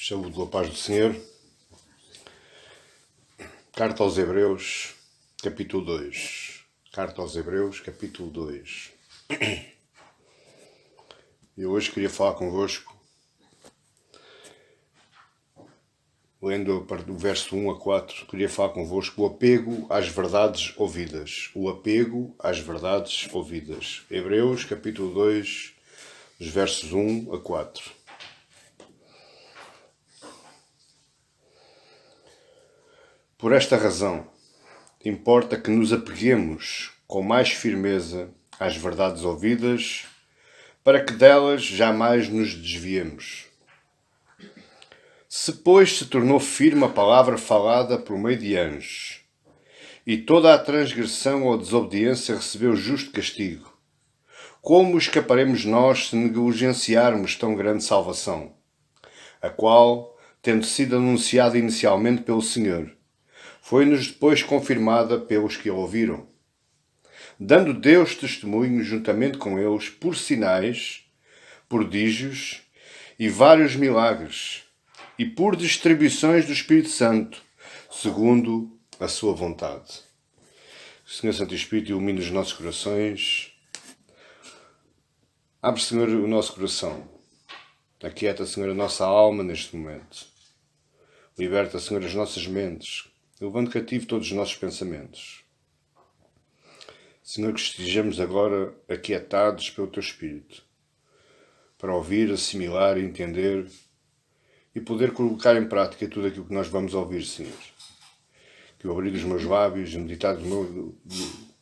Saúde pela paz do Senhor. Carta aos Hebreus, capítulo 2. Carta aos Hebreus, capítulo 2. Eu hoje queria falar convosco, lendo do verso 1 a 4, queria falar convosco o apego às verdades ouvidas. O apego às verdades ouvidas. Hebreus, capítulo 2, dos versos 1 a 4. Por esta razão, importa que nos apeguemos com mais firmeza às verdades ouvidas, para que delas jamais nos desviemos. Se, pois, se tornou firme a palavra falada por meio de anjos, e toda a transgressão ou desobediência recebeu justo castigo, como escaparemos nós se negligenciarmos tão grande salvação, a qual, tendo sido anunciada inicialmente pelo Senhor, foi-nos depois confirmada pelos que a ouviram, dando Deus testemunho juntamente com eles por sinais, prodígios e vários milagres, e por distribuições do Espírito Santo, segundo a sua vontade. O Senhor Santo Espírito ilumine os nossos corações. Abre, Senhor, o nosso coração. Aquieta, Senhor, a nossa alma neste momento. Liberta, Senhor, as nossas mentes. Levando cativo todos os nossos pensamentos. Senhor, que estejamos agora aquietados pelo Teu Espírito, para ouvir, assimilar, entender e poder colocar em prática tudo aquilo que nós vamos ouvir, Senhor. Que o abrir dos meus lábios e o meditar do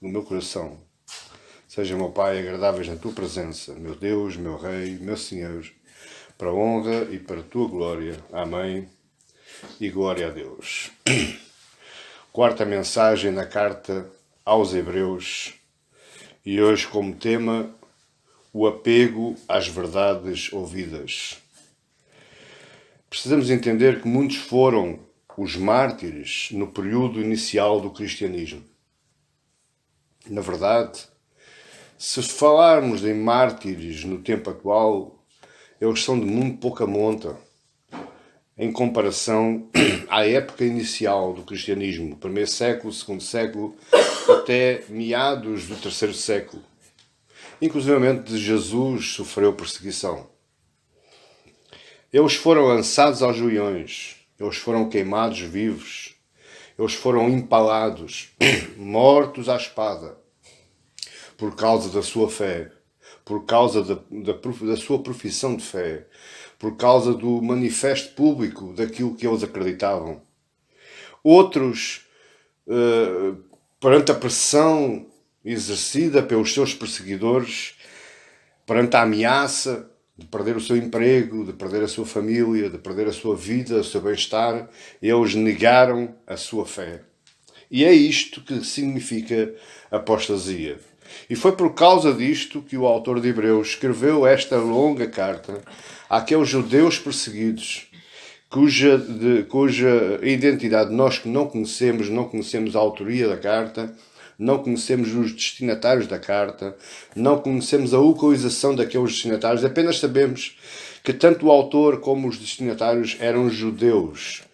meu coração sejam, meu Pai, agradáveis na Tua presença, meu Deus, meu Rei, meu Senhor, para a honra e para a Tua glória. Amém. E glória a Deus. Quarta mensagem na carta aos Hebreus, e hoje como tema o apego às verdades ouvidas. Precisamos entender que muitos foram os mártires no período inicial do cristianismo. Na verdade, se falarmos em mártires no tempo atual, eles são de muito pouca monta em comparação à época inicial do cristianismo, primeiro século, segundo século, até meados do terceiro século. Inclusivamente Jesus sofreu perseguição. Eles foram lançados aos joiões, eles foram queimados vivos, eles foram empalados, mortos à espada, por causa da sua fé, por causa da sua profissão de fé, por causa do manifesto público daquilo que eles acreditavam. Outros, perante a pressão exercida pelos seus perseguidores, perante a ameaça de perder o seu emprego, de perder a sua família, de perder a sua vida, o seu bem-estar, eles negaram a sua fé. E é isto que significa apostasia. E foi por causa disto que o autor de Hebreus escreveu esta longa carta àqueles judeus perseguidos, cuja identidade nós não conhecemos a autoria da carta, não conhecemos os destinatários da carta, não conhecemos a localização daqueles destinatários, apenas sabemos que tanto o autor como os destinatários eram judeus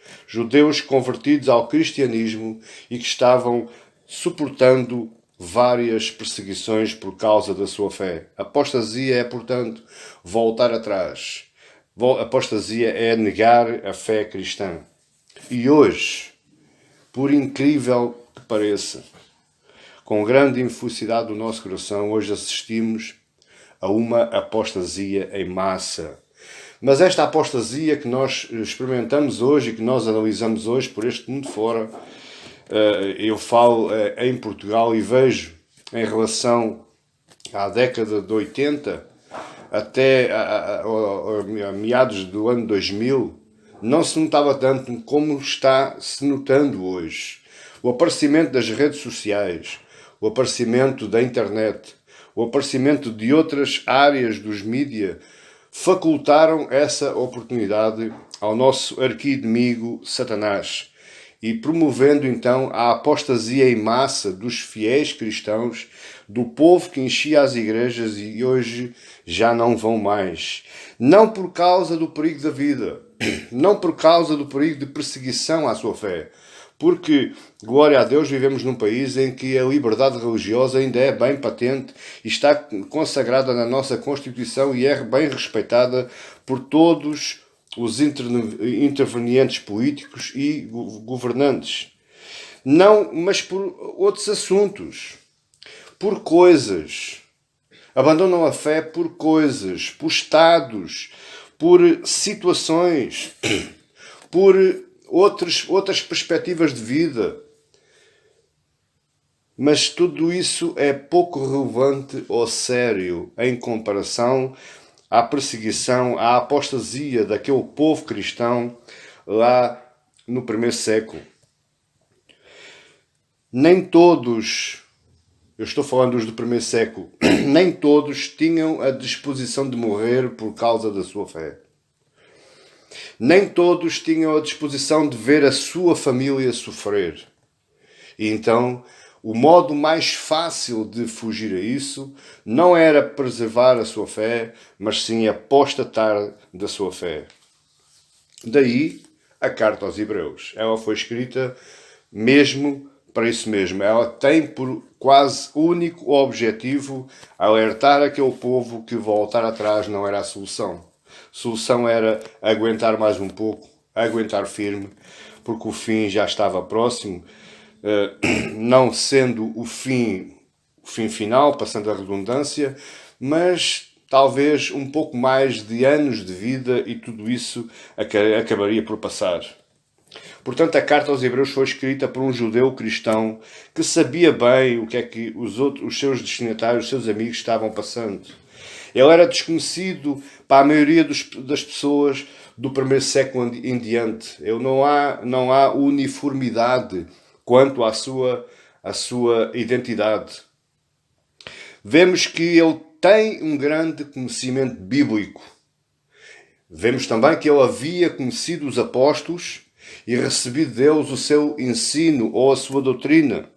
convertidos ao cristianismo e que estavam suportando várias perseguições por causa da sua fé. Apostasia é, portanto, voltar atrás. Apostasia é negar a fé cristã. E hoje, por incrível que pareça, com grande infelicidade do nosso coração, hoje assistimos a uma apostasia em massa. Mas esta apostasia que nós experimentamos hoje e que nós analisamos hoje por este mundo fora, eu falo em Portugal e vejo em relação à década de 80 até a meados do ano 2000, não se notava tanto como está se notando hoje. O aparecimento das redes sociais, o aparecimento da internet, o aparecimento de outras áreas dos mídia facultaram essa oportunidade ao nosso arqui-inimigo Satanás, e promovendo então a apostasia em massa dos fiéis cristãos, do povo que enchia as igrejas e hoje já não vão mais. Não por causa do perigo da vida, não por causa do perigo de perseguição à sua fé, porque, glória a Deus, vivemos num país em que a liberdade religiosa ainda é bem patente e está consagrada na nossa Constituição e é bem respeitada por todos os intervenientes políticos e governantes. Não, mas por outros assuntos, por coisas. Abandonam a fé por coisas, por estados, por situações, por outras perspectivas de vida. Mas tudo isso é pouco relevante ou sério em comparação à perseguição, à apostasia daquele povo cristão lá no primeiro século. Nem todos, eu estou falando dos do primeiro século, nem todos tinham a disposição de morrer por causa da sua fé. Nem todos tinham a disposição de ver a sua família sofrer. E então, o modo mais fácil de fugir a isso não era preservar a sua fé, mas sim apostatar da sua fé. Daí a carta aos Hebreus. Ela foi escrita mesmo para isso mesmo. Ela tem por quase único objetivo alertar aquele povo que voltar atrás não era a solução. A solução era aguentar mais um pouco, aguentar firme, porque o fim já estava próximo, não sendo o fim final, passando a redundância, mas talvez um pouco mais de anos de vida e tudo isso acabaria por passar. Portanto, a carta aos Hebreus foi escrita por um judeu cristão que sabia bem o que é que os seus destinatários, os seus amigos estavam passando. Ele era desconhecido para a maioria das pessoas do primeiro século em diante. Não há uniformidade quanto à sua identidade. Vemos que ele tem um grande conhecimento bíblico. Vemos também que ele havia conhecido os apóstolos e recebido deles o seu ensino ou a sua doutrina.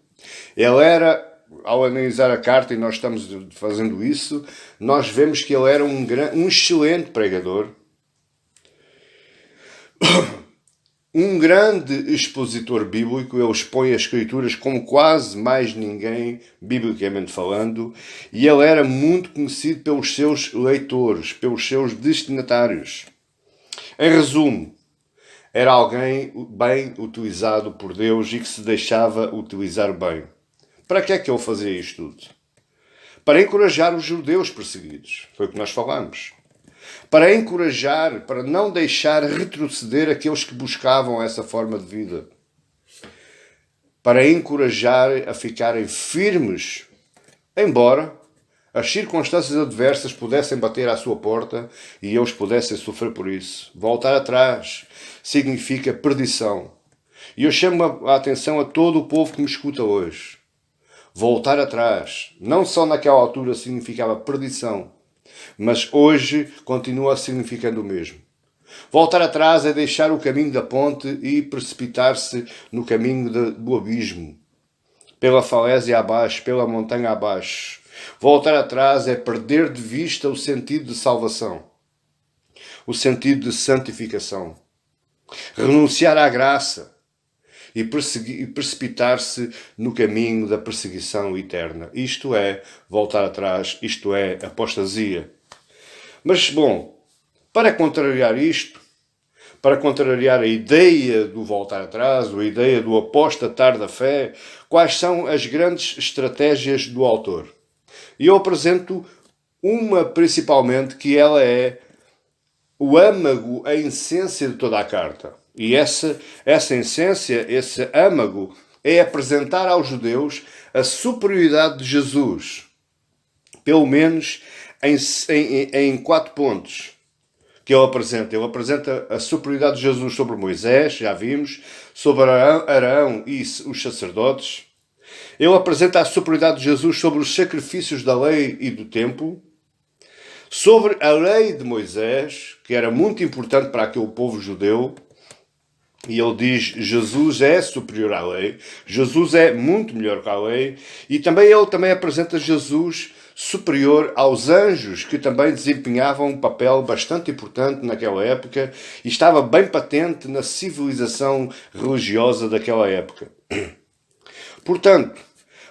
Ele era, ao analisar a carta, e nós estamos fazendo isso, nós vemos que ele era um excelente pregador, um grande expositor bíblico. Ele expõe as Escrituras como quase mais ninguém, biblicamente falando, e ele era muito conhecido pelos seus leitores, pelos seus destinatários. Em resumo, era alguém bem utilizado por Deus e que se deixava utilizar bem. Para que é que ele fazia isto tudo? Para encorajar os judeus perseguidos. Foi o que nós falamos. Para encorajar, para não deixar retroceder aqueles que buscavam essa forma de vida. Para encorajar a ficarem firmes, embora as circunstâncias adversas pudessem bater à sua porta e eles pudessem sofrer por isso. Voltar atrás significa perdição. E eu chamo a atenção a todo o povo que me escuta hoje. Voltar atrás, não só naquela altura significava perdição, mas hoje continua significando o mesmo. Voltar atrás é deixar o caminho da ponte e precipitar-se no caminho do abismo, pela falésia abaixo, pela montanha abaixo. Voltar atrás é perder de vista o sentido de salvação, o sentido de santificação. Renunciar à graça e precipitar-se no caminho da perseguição eterna. Isto é voltar atrás, isto é apostasia. Mas, bom, para contrariar isto, para contrariar a ideia do voltar atrás, a ideia do apostatar da fé, quais são as grandes estratégias do autor? E eu apresento uma principalmente, que ela é o âmago, a essência de toda a carta. E essa essência, esse âmago, é apresentar aos judeus a superioridade de Jesus. Pelo menos em 4 pontos que ele apresenta. Ele apresenta a superioridade de Jesus sobre Moisés, já vimos, sobre Arão e os sacerdotes. Ele apresenta a superioridade de Jesus sobre os sacrifícios da lei e do templo, sobre a lei de Moisés, que era muito importante para aquele povo judeu, E ele diz, Jesus é superior à lei, Jesus é muito melhor que a lei, e ele também apresenta Jesus superior aos anjos, que também desempenhavam um papel bastante importante naquela época e estava bem patente na civilização religiosa daquela época. Portanto,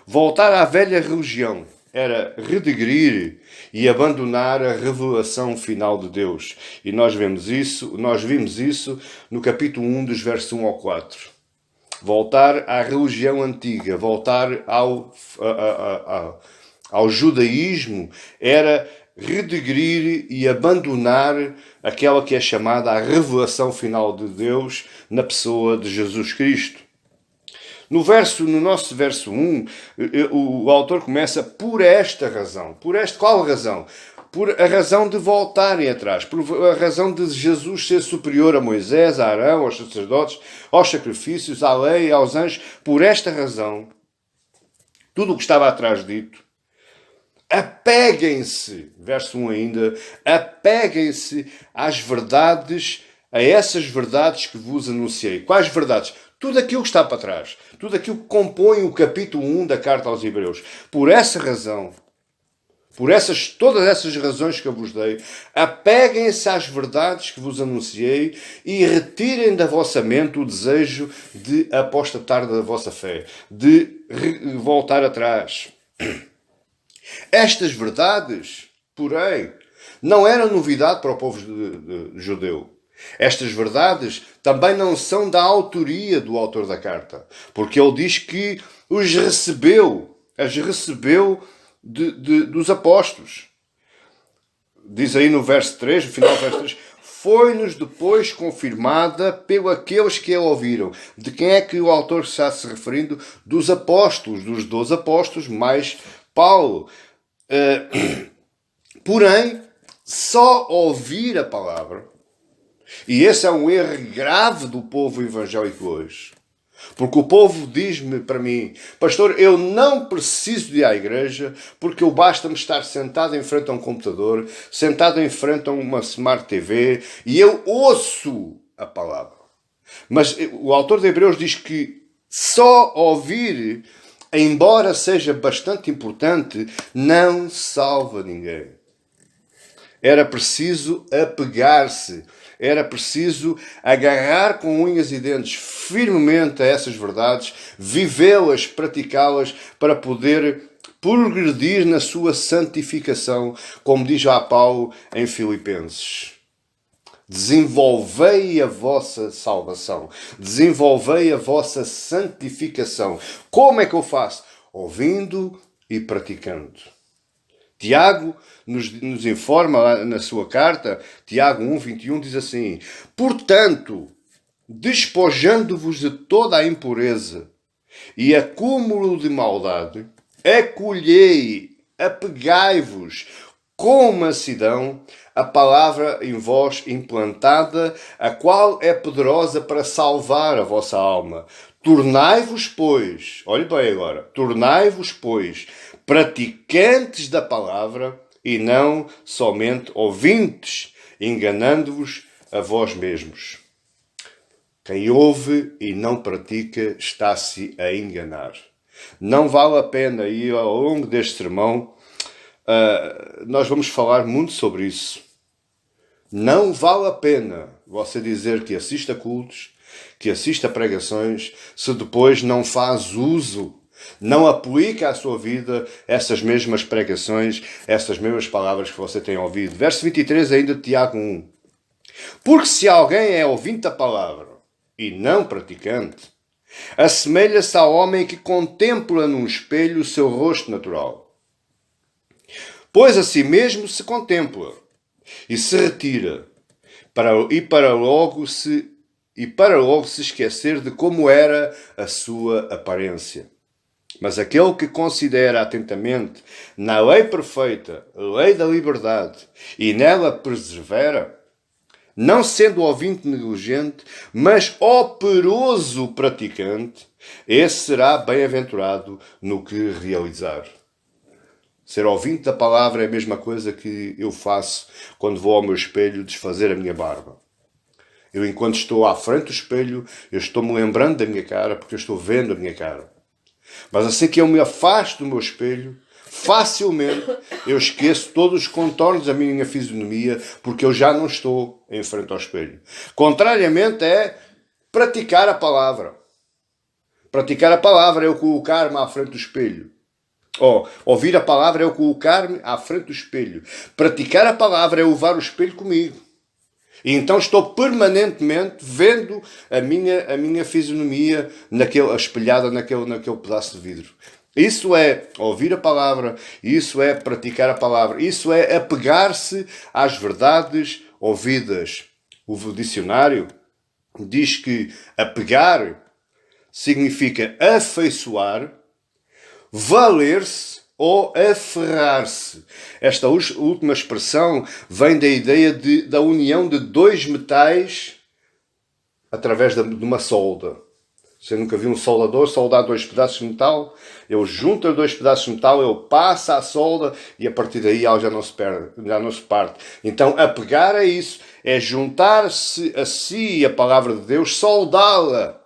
voltar à velha religião era redegrir e abandonar a revelação final de Deus. E nós vimos isso no capítulo 1, dos versos 1 ao 4. Voltar à religião antiga, voltar ao judaísmo, era redegrir e abandonar aquela que é chamada a revelação final de Deus na pessoa de Jesus Cristo. No nosso verso 1, o autor começa por esta razão. Qual razão? Por a razão de voltarem atrás, por a razão de Jesus ser superior a Moisés, a Arão, aos sacerdotes, aos sacrifícios, à lei, aos anjos. Por esta razão, tudo o que estava atrás dito, apeguem-se, verso 1 ainda, apeguem-se às verdades, a essas verdades que vos anunciei. Quais verdades? Tudo aquilo que está para trás. Tudo aquilo que compõe o capítulo 1 da carta aos Hebreus. Por essa razão, todas essas razões que eu vos dei, apeguem-se às verdades que vos anunciei e retirem da vossa mente o desejo de apostatar da vossa fé, de voltar atrás. Estas verdades, porém, não eram novidade para o povo judeu. Estas verdades também não são da autoria do autor da carta, porque ele diz que as recebeu dos apóstolos. Diz aí no verso 3, no final do verso 3, foi-nos depois confirmada pelos aqueles que a ouviram. De quem é que o autor está se referindo? Dos apóstolos, dos 12 apóstolos, mais Paulo. Porém, só ouvir a palavra, e esse é um erro grave do povo evangélico hoje. Porque o povo diz-me para mim, pastor, eu não preciso de ir à igreja porque eu basta-me estar sentado em frente a um computador, sentado em frente a uma Smart TV e eu ouço a palavra. Mas o autor de Hebreus diz que só ouvir, embora seja bastante importante, não salva ninguém. Era preciso apegar-se. Era preciso agarrar com unhas e dentes firmemente a essas verdades, vivê-las, praticá-las, para poder progredir na sua santificação, como diz já Paulo em Filipenses. Desenvolvei a vossa salvação, desenvolvei a vossa santificação. Como é que eu faço? Ouvindo e praticando. Tiago nos informa lá na sua carta, Tiago 1:21 diz assim: portanto, despojando-vos de toda a impureza e acúmulo de maldade, acolhei, apegai-vos com mansidão a palavra em vós implantada, a qual é poderosa para salvar a vossa alma. Tornai-vos, pois, olhe bem agora, tornai-vos, pois, praticantes da palavra e não somente ouvintes, enganando-vos a vós mesmos. Quem ouve e não pratica está-se a enganar. Não vale a pena, e ao longo deste sermão nós vamos falar muito sobre isso. Não vale a pena você dizer que assiste a cultos, que assiste a pregações, se depois não faz uso, não aplica à sua vida essas mesmas pregações, essas mesmas palavras que você tem ouvido. Verso 23 ainda de Tiago 1. Porque se alguém é ouvinte da palavra e não praticante, assemelha-se ao homem que contempla num espelho o seu rosto natural. Pois a si mesmo se contempla e se retira, para logo se esquecer de como era a sua aparência. Mas aquele que considera atentamente na lei perfeita, a lei da liberdade, e nela persevera, não sendo ouvinte negligente, mas operoso praticante, esse será bem-aventurado no que realizar. Ser ouvinte da palavra é a mesma coisa que eu faço quando vou ao meu espelho desfazer a minha barba. Eu, enquanto estou à frente do espelho, eu estou-me lembrando da minha cara, porque eu estou vendo a minha cara. Mas assim que eu me afasto do meu espelho, facilmente eu esqueço todos os contornos da minha fisionomia, porque eu já não estou em frente ao espelho. Contrariamente é praticar a palavra. Praticar a palavra é eu colocar-me à frente do espelho. Ouvir a palavra é eu colocar-me à frente do espelho. Praticar a palavra é eu levar o espelho comigo. E então estou permanentemente vendo a minha fisionomia espelhada naquele pedaço de vidro. Isso é ouvir a palavra, isso é praticar a palavra, isso é apegar-se às verdades ouvidas. O dicionário diz que apegar significa afeiçoar, valer-se ou aferrar-se. Esta última expressão vem da ideia da união de dois metais através de uma solda. Você nunca viu um soldador soldar dois pedaços de metal? Eu junto os dois pedaços de metal, eu passo a solda e a partir daí ela já não se parte. Então, apegar a isso é juntar-se a si a palavra de Deus, soldá-la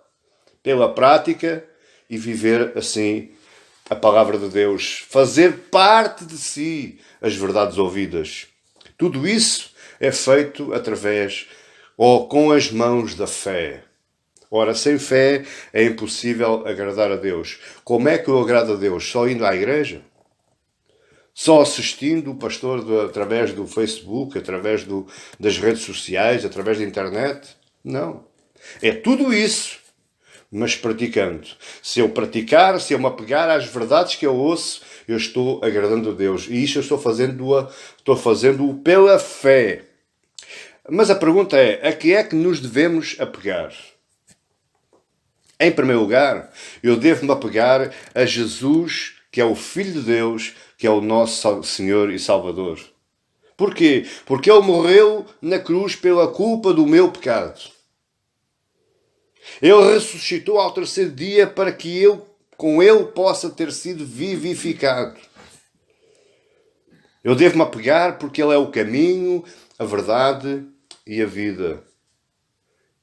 pela prática e viver assim a palavra de Deus, fazer parte de si as verdades ouvidas. Tudo isso é feito através ou com as mãos da fé. Ora, sem fé é impossível agradar a Deus. Como é que eu agrado a Deus? Só indo à igreja? Só assistindo o pastor através do Facebook, através das redes sociais, através da internet? Não. É tudo isso, mas praticando. Se eu praticar, se eu me apegar às verdades que eu ouço, eu estou agradando a Deus. E isto eu estou fazendo-o pela fé. Mas a pergunta é, a que é que nos devemos apegar? Em primeiro lugar, eu devo me apegar a Jesus, que é o Filho de Deus, que é o nosso Senhor e Salvador. Porquê? Porque Ele morreu na cruz pela culpa do meu pecado. Ele ressuscitou ao terceiro dia para que eu, com Ele, possa ter sido vivificado. Eu devo me apegar porque Ele é o caminho, a verdade e a vida.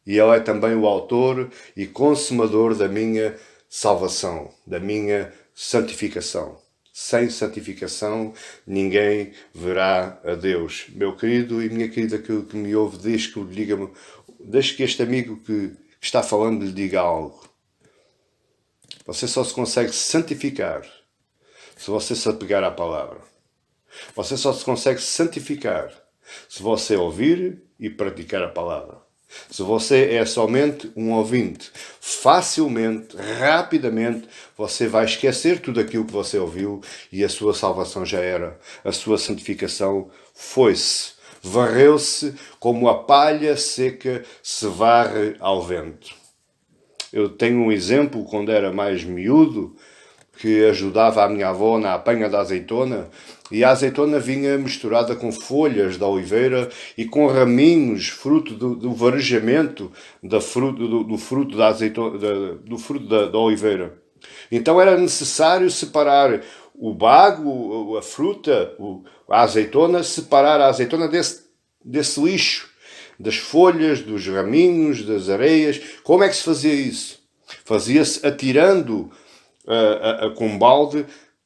E Ele é também o autor e consumador da minha salvação, da minha santificação. Sem santificação, ninguém verá a Deus. Meu querido e minha querida que me ouve, deixe que este amigo que está falando lhe diga algo. Você só se consegue santificar se você se apegar à palavra. Você só se consegue santificar se você ouvir e praticar a palavra. Se você é somente um ouvinte, facilmente, rapidamente, você vai esquecer tudo aquilo que você ouviu e a sua salvação já era. A sua santificação foi-se. Varreu-se como a palha seca se varre ao vento. Eu tenho um exemplo, quando era mais miúdo, que ajudava a minha avó na apanha da azeitona, e a azeitona vinha misturada com folhas da oliveira e com raminhos, fruto do varejamento do fruto da azeitona, do fruto da oliveira. Então era necessário separar o bago, a fruta, a azeitona, separar a azeitona desse lixo, das folhas, dos raminhos, das areias. Como é que se fazia isso? Fazia-se atirando com balde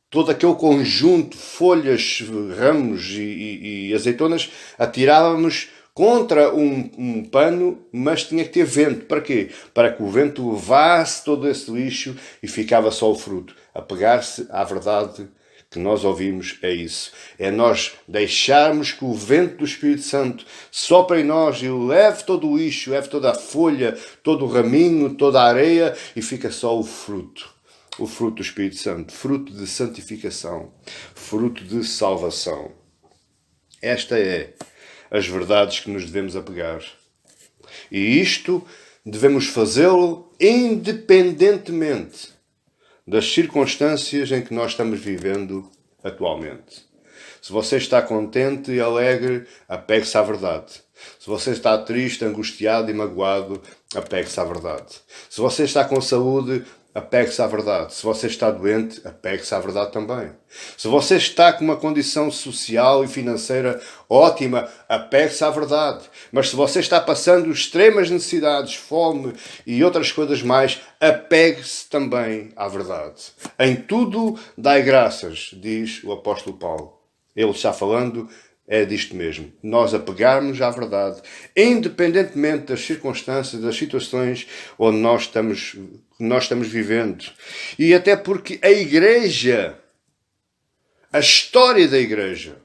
todo aquele conjunto, folhas, ramos e azeitonas, atirávamos contra um pano, mas tinha que ter vento. Para quê? Para que o vento levasse todo esse lixo e ficava só o fruto. Apegar-se à verdade que nós ouvimos é isso. É nós deixarmos que o vento do Espírito Santo sopre em nós e leve todo o lixo, leve toda a folha, todo o raminho, toda a areia e fica só o fruto. O fruto do Espírito Santo, fruto de santificação, fruto de salvação. Esta é as verdades que nos devemos apegar. E isto devemos fazê-lo independentemente das circunstâncias em que nós estamos vivendo atualmente. Se você está contente e alegre, apegue-se à verdade. Se você está triste, angustiado e magoado, apegue-se à verdade. Se você está com saúde, apegue-se à verdade. Se você está doente, apegue-se à verdade também. Se você está com uma condição social e financeira ótima, apegue-se à verdade. Mas se você está passando extremas necessidades, fome e outras coisas mais, apegue-se também à verdade. Em tudo dai graças, diz o apóstolo Paulo. Ele está falando disto mesmo. Nós apegarmos à verdade, independentemente das circunstâncias, das situações onde nós estamos vivendo. E até porque a Igreja, a história da Igreja,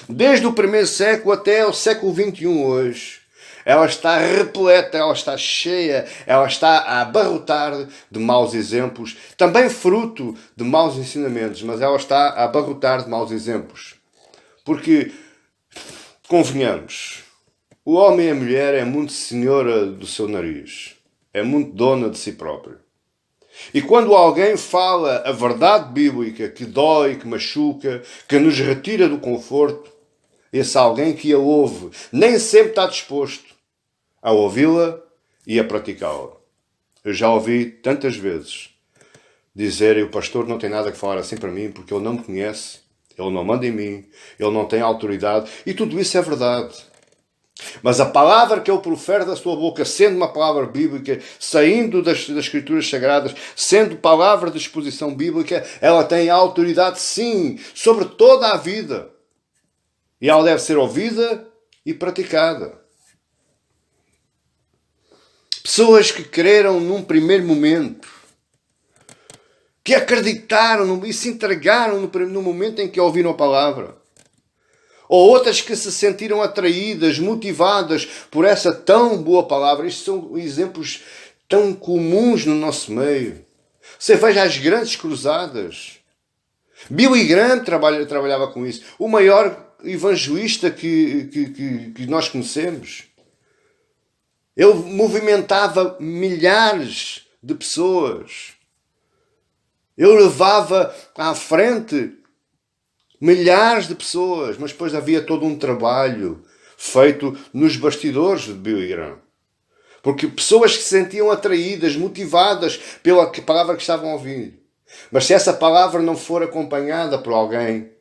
desde o primeiro século até o século XXI hoje, ela está repleta, ela está cheia, ela está a abarrotar de maus exemplos, também fruto de maus ensinamentos, mas ela está a abarrotar de maus exemplos. Porque, convenhamos, o homem e a mulher é muito senhora do seu nariz, é muito dona de si próprio. E quando alguém fala a verdade bíblica que dói, que machuca, que nos retira do conforto, esse alguém que a ouve nem sempre está disposto a ouvi-la e a praticá-la. Eu já ouvi tantas vezes dizerem: o pastor não tem nada que falar assim para mim porque ele não me conhece, ele não manda em mim, ele não tem autoridade. E tudo isso é verdade. Mas a palavra que ele profere da sua boca, sendo uma palavra bíblica, saindo das Escrituras Sagradas, sendo palavra de exposição bíblica, ela tem autoridade, sim, sobre toda a vida. E ela deve ser ouvida e praticada. Pessoas que creram num primeiro momento, que acreditaram e se entregaram no momento em que ouviram a palavra. Ou outras que se sentiram atraídas, motivadas por essa tão boa palavra. Isto são exemplos tão comuns no nosso meio. Você veja as grandes cruzadas. Billy Graham trabalhava com isso. O maior evangelista que nós conhecemos. Ele movimentava milhares de pessoas. Ele levava à frente milhares de pessoas, mas depois havia todo um trabalho feito nos bastidores de Billy Graham. Porque pessoas que se sentiam atraídas, motivadas pela palavra que estavam a ouvir. Mas se essa palavra não for acompanhada por alguém,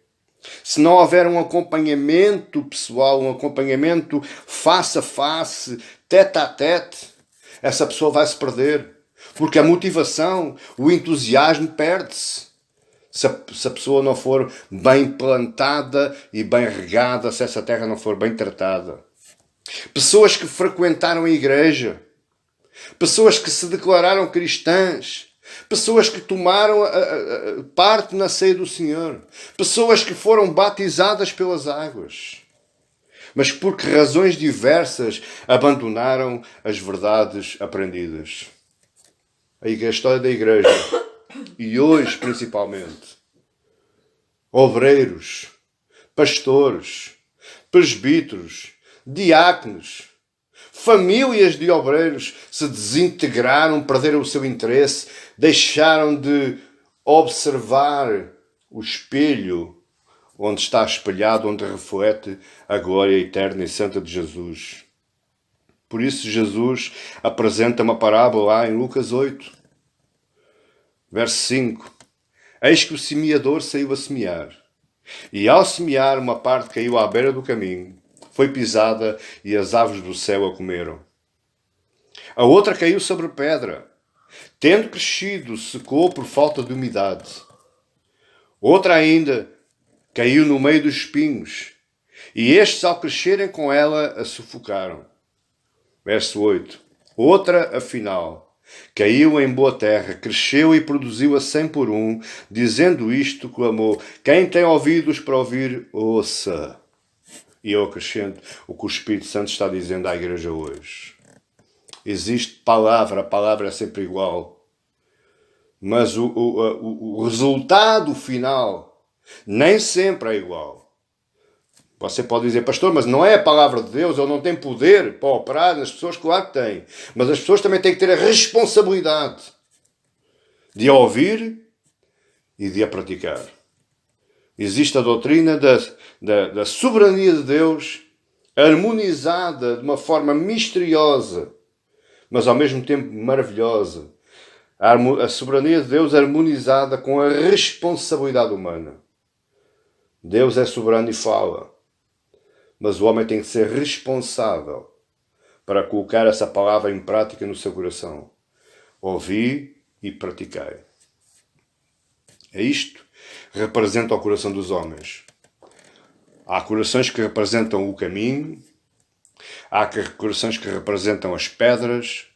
se não houver um acompanhamento pessoal, um acompanhamento face a face, tete a tete, essa pessoa vai se perder. Porque a motivação, o entusiasmo perde-se. Se a pessoa não for bem plantada e bem regada, se essa terra não for bem tratada. Pessoas que frequentaram a igreja. Pessoas que se declararam cristãs. Pessoas que tomaram parte na ceia do Senhor. Pessoas que foram batizadas pelas águas. Mas por que razões diversas abandonaram as verdades aprendidas. A história da igreja, e hoje principalmente, obreiros, pastores, presbíteros, diáconos, famílias de obreiros se desintegraram, perderam o seu interesse, deixaram de observar o espelho onde está espelhado, onde reflete a glória eterna e santa de Jesus. Por isso Jesus apresenta uma parábola lá em Lucas 8, verso 5. Eis que o semeador saiu a semear. E ao semear, uma parte caiu à beira do caminho, foi pisada e as aves do céu a comeram. A outra caiu sobre pedra. Tendo crescido, secou por falta de umidade. Outra ainda caiu no meio dos espinhos. E estes, ao crescerem com ela, a sufocaram. Verso 8. Outra, afinal, caiu em boa terra, cresceu e produziu a 100 por um. Dizendo isto, clamou: quem tem ouvidos para ouvir, ouça. E eu acrescento o que o Espírito Santo está dizendo à igreja hoje. Existe palavra, a palavra é sempre igual. Mas o resultado final nem sempre é igual. Você pode dizer: pastor, mas não é a palavra de Deus, ele não tem poder para operar nas pessoas. Claro que tem. Mas as pessoas também têm que ter a responsabilidade de a ouvir e de a praticar. Existe a doutrina da soberania de Deus, harmonizada de uma forma misteriosa, mas ao mesmo tempo maravilhosa. A soberania de Deus harmonizada com a responsabilidade humana. Deus é soberano e fala, mas o homem tem que ser responsável para colocar essa palavra em prática no seu coração. Ouvi e pratiquei. É isto que representa o coração dos homens. Há corações que representam o caminho, há corações que representam as pedras,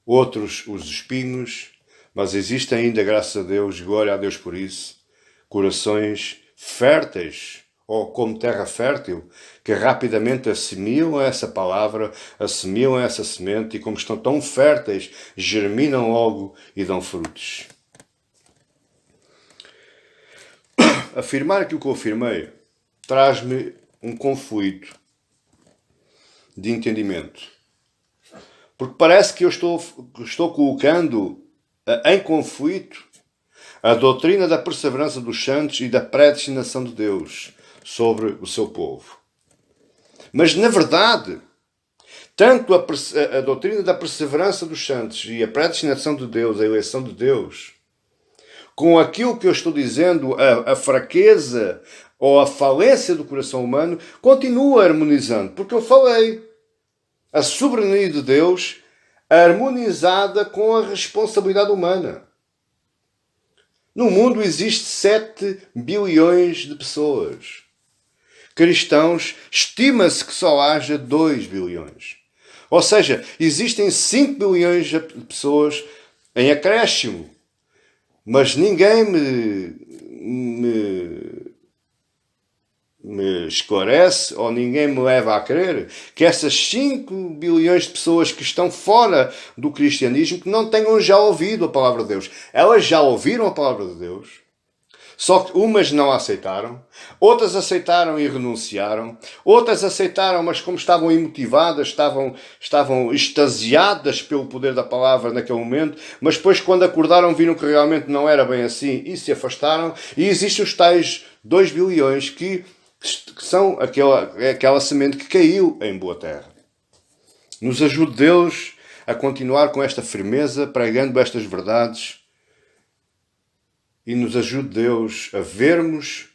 outros os espinhos, mas existem ainda, graças a Deus, glória a Deus por isso, corações férteis, ou como terra fértil, que rapidamente assimilam essa palavra, assimilam essa semente e como estão tão férteis, germinam logo e dão frutos. Afirmar aquilo que eu afirmei traz-me um conflito de entendimento. Porque parece que eu estou colocando em conflito a doutrina da perseverança dos santos e da predestinação de Deus sobre o seu povo. Mas, na verdade, tanto a doutrina da perseverança dos santos e a predestinação de Deus, a eleição de Deus, com aquilo que eu estou dizendo, a fraqueza ou a falência do coração humano, continua harmonizando. Porque eu falei, a soberania de Deus harmonizada com a responsabilidade humana. No mundo existe 7 bilhões de pessoas. Cristãos, estima-se que só haja 2 bilhões. Ou seja, existem 5 bilhões de pessoas em acréscimo. Mas ninguém me esclarece ou ninguém me leva a crer que essas 5 bilhões de pessoas que estão fora do cristianismo que não tenham já ouvido a palavra de Deus. Elas já ouviram a palavra de Deus, só que umas não a aceitaram, outras aceitaram e renunciaram, outras aceitaram, mas como estavam imotivadas, estavam extasiadas pelo poder da palavra naquele momento, mas depois quando acordaram viram que realmente não era bem assim e se afastaram, e existem os tais 2 bilhões que são aquela semente que caiu em boa terra. Nos ajude Deus a continuar com esta firmeza, pregando estas verdades, e nos ajude Deus a vermos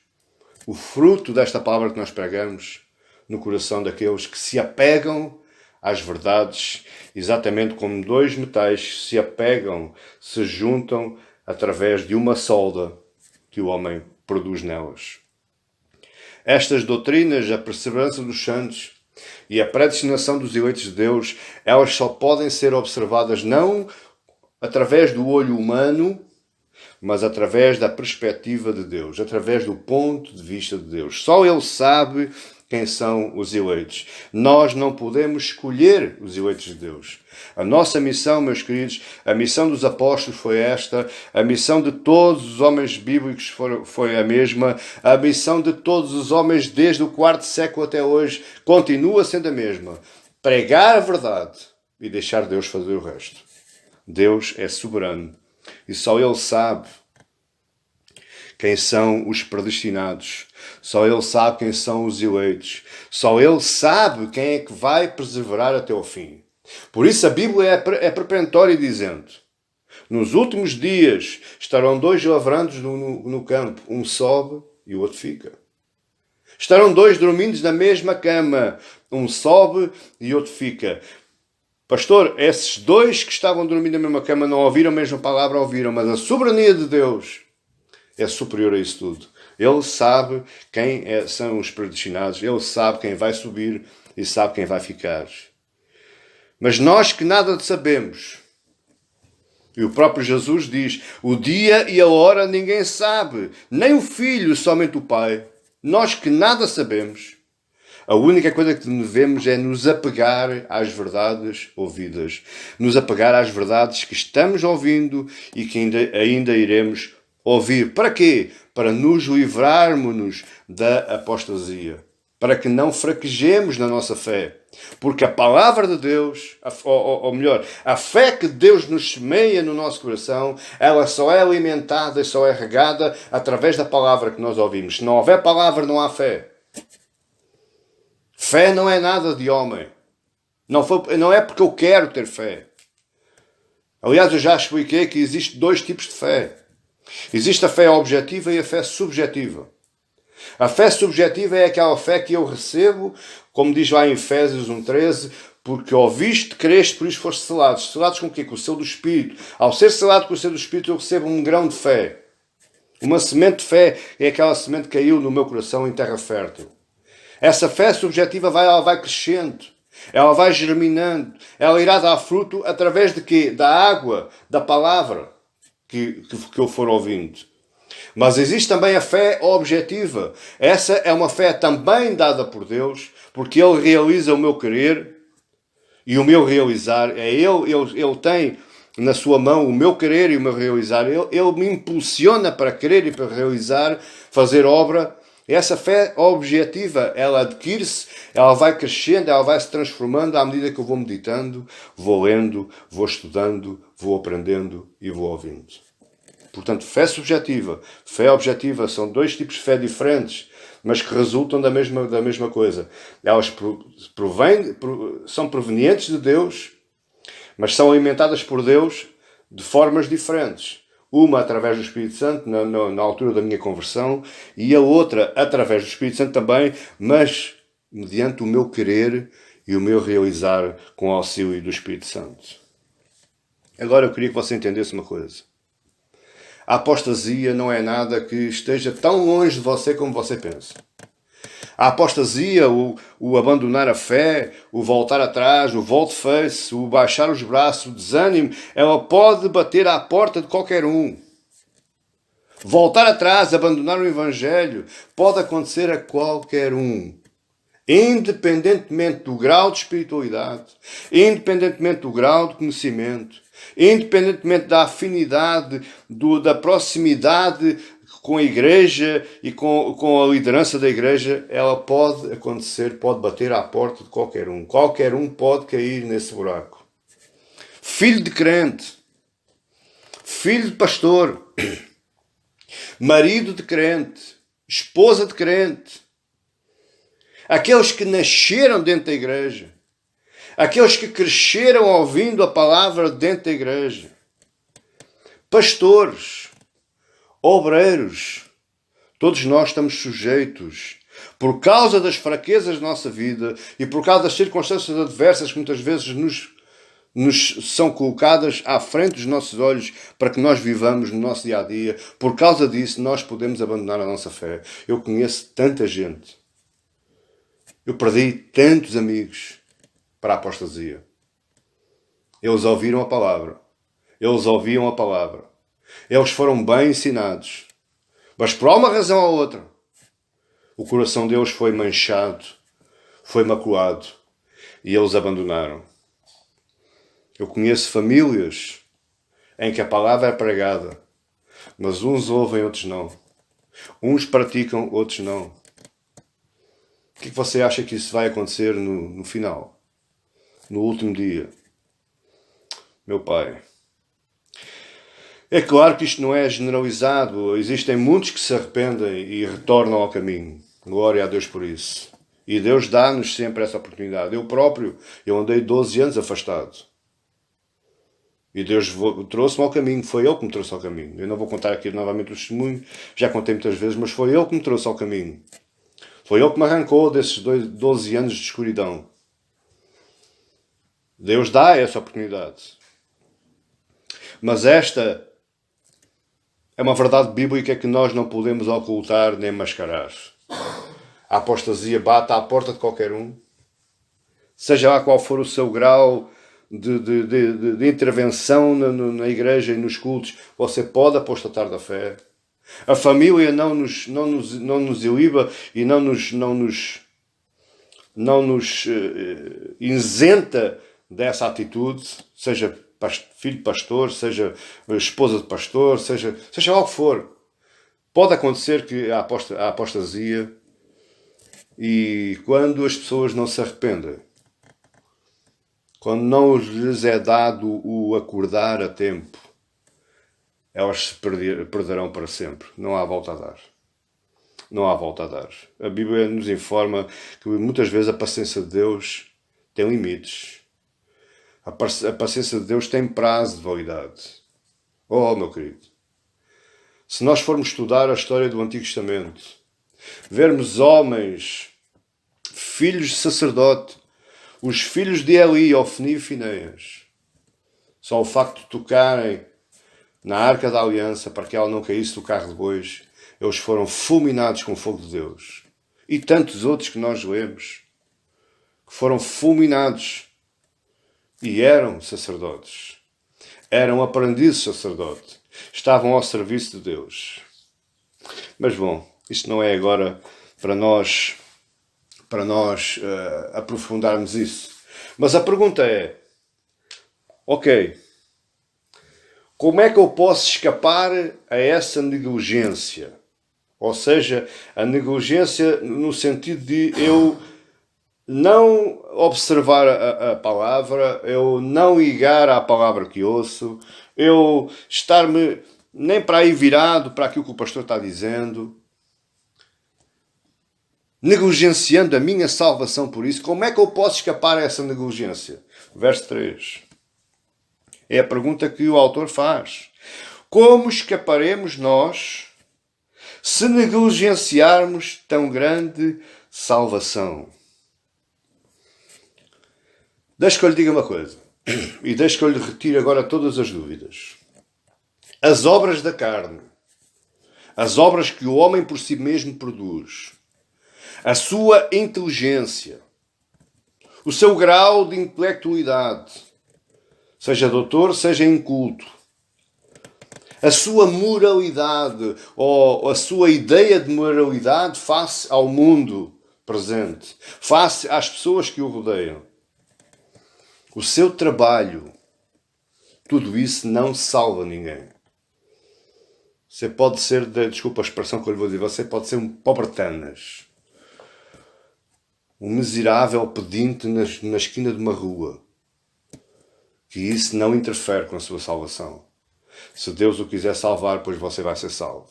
o fruto desta palavra que nós pregamos no coração daqueles que se apegam às verdades, exatamente como 2 metais se apegam, se juntam através de uma solda que o homem produz nelas. Estas doutrinas, a perseverança dos santos e a predestinação dos eleitos de Deus, elas só podem ser observadas não através do olho humano, mas através da perspectiva de Deus, através do ponto de vista de Deus. Só Ele sabe quem são os eleitos. Nós não podemos escolher os eleitos de Deus. A nossa missão, meus queridos, a missão dos apóstolos foi esta, a missão de todos os homens bíblicos foi a mesma, a missão de todos os homens desde o 4º século até hoje continua sendo a mesma. Pregar a verdade e deixar Deus fazer o resto. Deus é soberano e só Ele sabe quem são os predestinados. Só Ele sabe quem são os eleitos. Só Ele sabe quem é que vai perseverar até o fim. Por isso a Bíblia é prepentória dizendo: nos últimos dias estarão 2 lavrandos no campo, um sobe e o outro fica. Estarão 2 dormindo na mesma cama, um sobe e outro fica. Pastor, esses 2 que estavam dormindo na mesma cama não ouviram a mesma palavra, ouviram, mas a soberania de Deus é superior a isso tudo. Ele sabe quem são os predestinados, Ele sabe quem vai subir e sabe quem vai ficar. Mas nós que nada sabemos, e o próprio Jesus diz, o dia e a hora ninguém sabe, nem o Filho, somente o Pai. Nós que nada sabemos, a única coisa que devemos é nos apegar às verdades ouvidas, nos apegar às verdades que estamos ouvindo e que ainda iremos ouvir. Para quê? Para nos livrarmos da apostasia. Para que não fraquejemos na nossa fé. Porque a palavra de Deus, ou melhor, a fé que Deus nos semeia no nosso coração, ela só é alimentada e só é regada através da palavra que nós ouvimos. Se não houver palavra, não há fé. Fé não é nada de homem. Não é porque eu quero ter fé. Aliás, eu já expliquei que existe dois tipos de fé. Existe a fé objetiva e a fé subjetiva. A fé subjetiva é aquela fé que eu recebo, como diz lá em Efésios 1,13, porque ouviste, creste, por isso foste selados. Selados com o quê? Com o selo do Espírito. Ao ser selado com o selo do Espírito, eu recebo um grão de fé. Uma semente de fé é aquela semente que caiu no meu coração em terra fértil. Essa fé subjetiva ela vai crescendo, ela vai germinando, ela irá dar fruto através de quê? Da água, da palavra que eu for ouvindo. Mas existe também a fé objetiva. Essa é uma fé também dada por Deus, porque Ele realiza o meu querer e o meu realizar. Ele tem na sua mão o meu querer e o meu realizar. Ele me impulsiona para querer e para realizar, fazer obra. Essa fé objetiva, ela adquire-se, ela vai crescendo, ela vai se transformando à medida que eu vou meditando, vou lendo, vou estudando, vou aprendendo e vou ouvindo. Portanto, fé subjetiva, fé objetiva são dois tipos de fé diferentes, mas que resultam da mesma coisa. Elas são provenientes de Deus, mas são alimentadas por Deus de formas diferentes. Uma através do Espírito Santo, na altura da minha conversão, e a outra através do Espírito Santo também, mas mediante o meu querer e o meu realizar com o auxílio do Espírito Santo. Agora eu queria que você entendesse uma coisa. A apostasia não é nada que esteja tão longe de você como você pensa. A apostasia, o abandonar a fé, o voltar atrás, o volte-face, o baixar os braços, o desânimo, ela pode bater à porta de qualquer um. Voltar atrás, abandonar o Evangelho, pode acontecer a qualquer um. Independentemente do grau de espiritualidade, independentemente do grau de conhecimento, independentemente da afinidade, da proximidade com a igreja e com a liderança da igreja, ela pode acontecer, pode bater à porta de qualquer um. Qualquer um pode cair nesse buraco. Filho de crente, filho de pastor, marido de crente, esposa de crente, aqueles que nasceram dentro da igreja, aqueles que cresceram ouvindo a palavra dentro da igreja, pastores, obreiros, todos nós estamos sujeitos, por causa das fraquezas da nossa vida e por causa das circunstâncias adversas que muitas vezes nos são colocadas à frente dos nossos olhos para que nós vivamos no nosso dia-a-dia. Por causa disso, nós podemos abandonar a nossa fé. Eu conheço tanta gente. Eu perdi tantos amigos para a apostasia. Eles ouviram a palavra. Eles ouviam a palavra. Eles foram bem ensinados. Mas por uma razão ou outra, o coração deles foi manchado, foi maculado e eles abandonaram. Eu conheço famílias em que a palavra é pregada, mas uns ouvem, outros não. Uns praticam, outros não. O que você acha que isso vai acontecer no final? No último dia? Meu Pai. É claro que isto não é generalizado. Existem muitos que se arrependem e retornam ao caminho. Glória a Deus por isso. E Deus dá-nos sempre essa oportunidade. Eu próprio, eu andei 12 anos afastado. E Deus trouxe-me ao caminho. Foi Ele que me trouxe ao caminho. Eu não vou contar aqui novamente o testemunho. Já contei muitas vezes, mas foi Ele que me trouxe ao caminho. Foi Ele que me arrancou desses 12 anos de escuridão. Deus dá essa oportunidade. Mas esta é uma verdade bíblica que nós não podemos ocultar nem mascarar. A apostasia bate à porta de qualquer um. Seja lá qual for o seu grau de intervenção na igreja e nos cultos, você pode apostatar da fé. A família não nos iliba e não nos isenta dessa atitude, seja filho de pastor, seja esposa de pastor, seja lá o que for. Pode acontecer que há apostasia e quando as pessoas não se arrependem, quando não lhes é dado o acordar a tempo, elas se perderão para sempre. Não há volta a dar. Não há volta a dar. A Bíblia nos informa que muitas vezes a paciência de Deus tem limites. A paciência de Deus tem prazo de validade. Oh, meu querido, se nós formos estudar a história do Antigo Testamento, vermos homens, filhos de sacerdote, os filhos de Eli, Ofni e Finéias, só o facto de tocarem na Arca da Aliança para que ela não caísse do carro de bois, eles foram fulminados com o fogo de Deus. E tantos outros que nós lemos, que foram fulminados e eram sacerdotes. Eram aprendizes sacerdotes. Estavam ao serviço de Deus. Mas bom, isto não é agora para nós aprofundarmos isso. Mas a pergunta é, ok, como é que eu posso escapar a essa negligência? Ou seja, a negligência no sentido de eu não observar a palavra, eu não ligar à palavra que ouço, eu estar-me nem para aí virado para aquilo que o pastor está dizendo, negligenciando a minha salvação por isso. Como é que eu posso escapar a essa negligência? Verso 3. É a pergunta que o autor faz. Como escaparemos nós se negligenciarmos tão grande salvação? Deixe que eu lhe diga uma coisa. E deixe que eu lhe retire agora todas as dúvidas. As obras da carne, as obras que o homem por si mesmo produz, a sua inteligência, o seu grau de intelectualidade, seja doutor, seja inculto, a sua moralidade ou a sua ideia de moralidade face ao mundo presente, face às pessoas que o rodeiam, o seu trabalho, tudo isso não salva ninguém. Você pode ser, desculpa a expressão que eu lhe vou dizer, você pode ser um pobre-tanas, um miserável pedinte na esquina de uma rua, que isso não interfere com a sua salvação. Se Deus o quiser salvar, pois você vai ser salvo.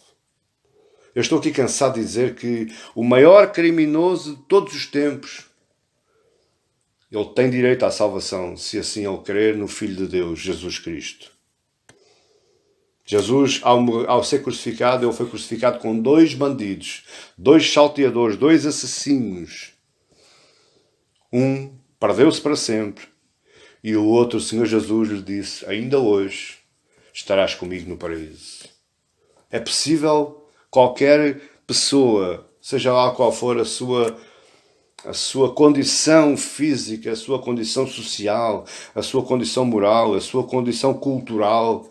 Eu estou aqui cansado de dizer que o maior criminoso de todos os tempos, ele tem direito à salvação, se assim ele crer no Filho de Deus, Jesus Cristo. Jesus, ao ser crucificado, ele foi crucificado com 2 bandidos, 2 salteadores, 2 assassinos. Um perdeu-se para sempre e o outro, o Senhor Jesus, lhe disse, ainda hoje estarás comigo no paraíso. É possível qualquer pessoa, seja lá qual for a sua condição física, a sua condição social, a sua condição moral, a sua condição cultural,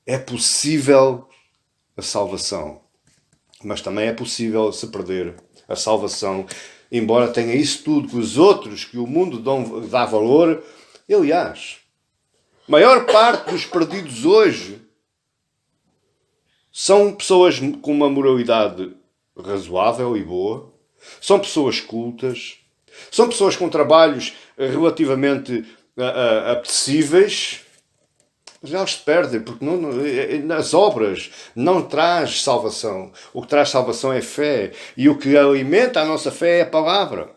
é possível a salvação. Mas também é possível se perder a salvação, embora tenha isso tudo que os outros, que o mundo dá valor. Aliás, a maior parte dos perdidos hoje são pessoas com uma moralidade razoável e boa, são pessoas cultas, são pessoas com trabalhos relativamente apetecíveis, mas elas se perdem, porque nas obras não traz salvação. O que traz salvação é fé, e o que alimenta a nossa fé é a palavra.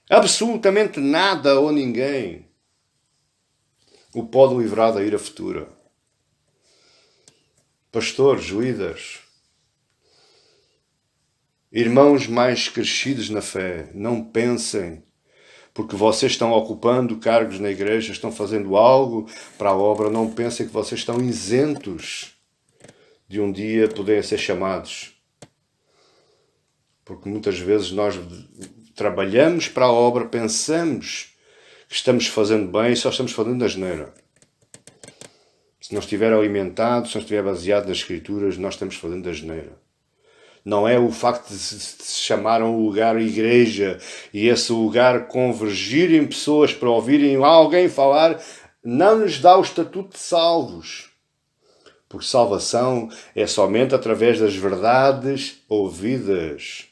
Absolutamente nada ou ninguém o pode livrar da ira futura. Pastores, líderes, irmãos mais crescidos na fé, não pensem, porque vocês estão ocupando cargos na igreja, estão fazendo algo para a obra, não pensem que vocês estão isentos de um dia poderem ser chamados. Porque muitas vezes nós trabalhamos para a obra, pensamos que estamos fazendo bem e só estamos fazendo asneira. Se não estiver alimentado, se não estiver baseado nas Escrituras, nós estamos fazendo asneira. Não é o facto de se chamar um lugar igreja e esse lugar convergir em pessoas para ouvirem alguém falar, não nos dá o estatuto de salvos. Porque salvação é somente através das verdades ouvidas.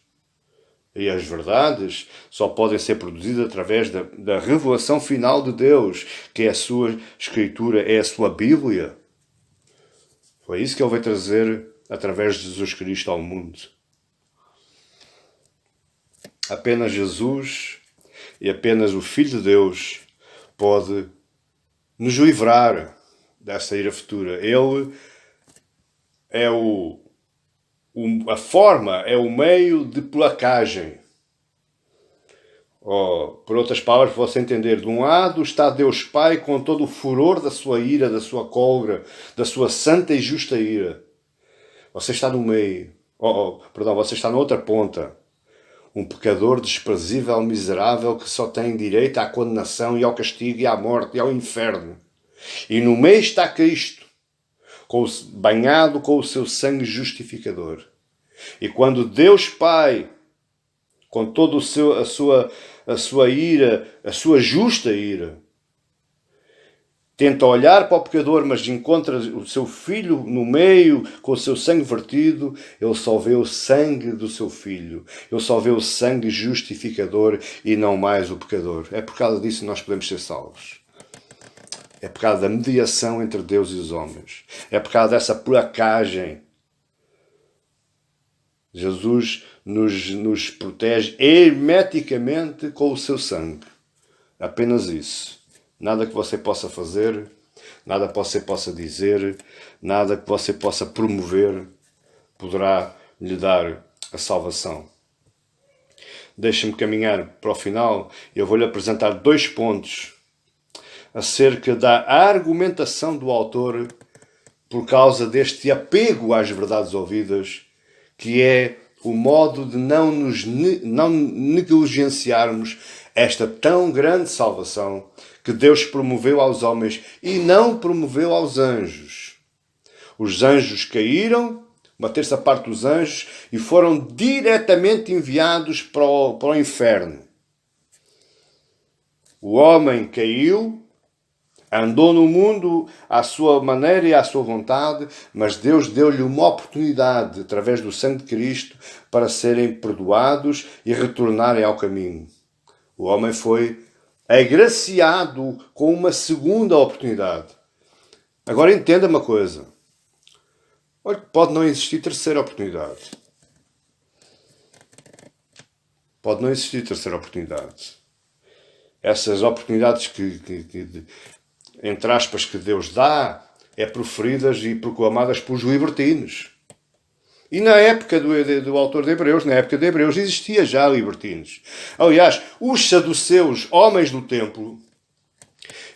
E as verdades só podem ser produzidas através da revelação final de Deus, que é a sua Escritura, é a sua Bíblia. Foi isso que Ele veio trazer através de Jesus Cristo ao mundo. Apenas Jesus e apenas o Filho de Deus pode nos livrar dessa ira futura. Ele é a forma, é o meio de placagem. Por outras palavras, para você entender, de um lado está Deus Pai com todo o furor da sua ira, da sua cólera, da sua santa e justa ira. Você está no meio. Você está na outra ponta. Um pecador desprezível, miserável, que só tem direito à condenação e ao castigo e à morte e ao inferno. E no meio está Cristo, banhado com o seu sangue justificador. E quando Deus Pai, com toda a sua ira, a sua justa ira, tenta olhar para o pecador, mas encontra o seu filho no meio, com o seu sangue vertido, ele só vê o sangue do seu filho. Ele só vê o sangue justificador e não mais o pecador. É por causa disso que nós podemos ser salvos. É por causa da mediação entre Deus e os homens. É por causa dessa placagem. Jesus nos protege hermeticamente com o seu sangue. Apenas isso. Nada que você possa fazer, nada que você possa dizer, nada que você possa promover poderá lhe dar a salvação. Deixe-me caminhar para o final e eu vou-lhe apresentar 2 pontos acerca da argumentação do autor por causa deste apego às verdades ouvidas, que é o modo de não negligenciarmos esta tão grande salvação que Deus promoveu aos homens e não promoveu aos anjos. Os anjos caíram, uma terça parte dos anjos, e foram diretamente enviados para o inferno. O homem caiu, andou no mundo à sua maneira e à sua vontade, mas Deus deu-lhe uma oportunidade, através do sangue de Cristo, para serem perdoados e retornarem ao caminho. O homem foi agraciado com uma segunda oportunidade. Agora entenda uma coisa. Olha, pode não existir terceira oportunidade. Pode não existir terceira oportunidade. Essas oportunidades que entre aspas, que Deus dá, é proferidas e proclamadas pelos libertinos. E na época do autor de Hebreus, na época de Hebreus, existia já libertinos. Aliás, os saduceus, homens do templo,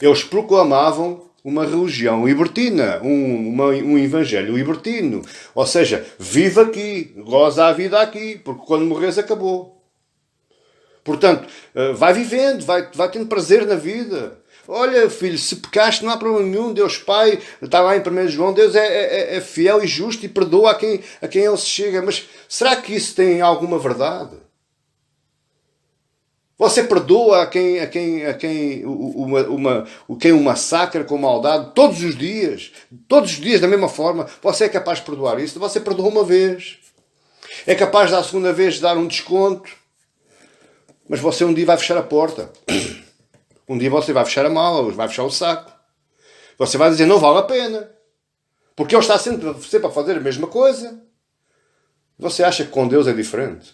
eles proclamavam uma religião libertina, um evangelho libertino. Ou seja, vive aqui, goza a vida aqui, porque quando morres acabou. Portanto, vai vivendo, vai tendo prazer na vida. Olha, filho, se pecaste não há problema nenhum, Deus Pai, está lá em 1 João, Deus é fiel e justo e perdoa a quem Ele se chega. Mas será que isso tem alguma verdade? Você perdoa a quem o massacra com maldade todos os dias da mesma forma? Você é capaz de perdoar isso? Você perdoa uma vez. É capaz de, à segunda vez, dar um desconto. Mas você um dia vai fechar a porta. Um dia você vai fechar a mala, vai fechar o saco. Você vai dizer, não vale a pena. Porque ele está sempre a fazer a mesma coisa. Você acha que com Deus é diferente?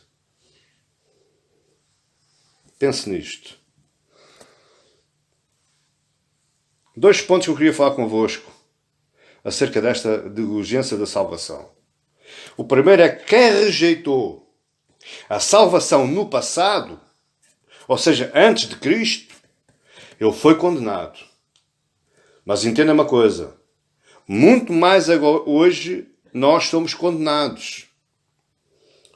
Pense nisto. 2 pontos que eu queria falar convosco acerca desta diligência da salvação. O primeiro é que quem rejeitou a salvação no passado, ou seja, antes de Cristo, ele foi condenado. Mas entenda uma coisa. Muito mais agora, hoje nós somos condenados.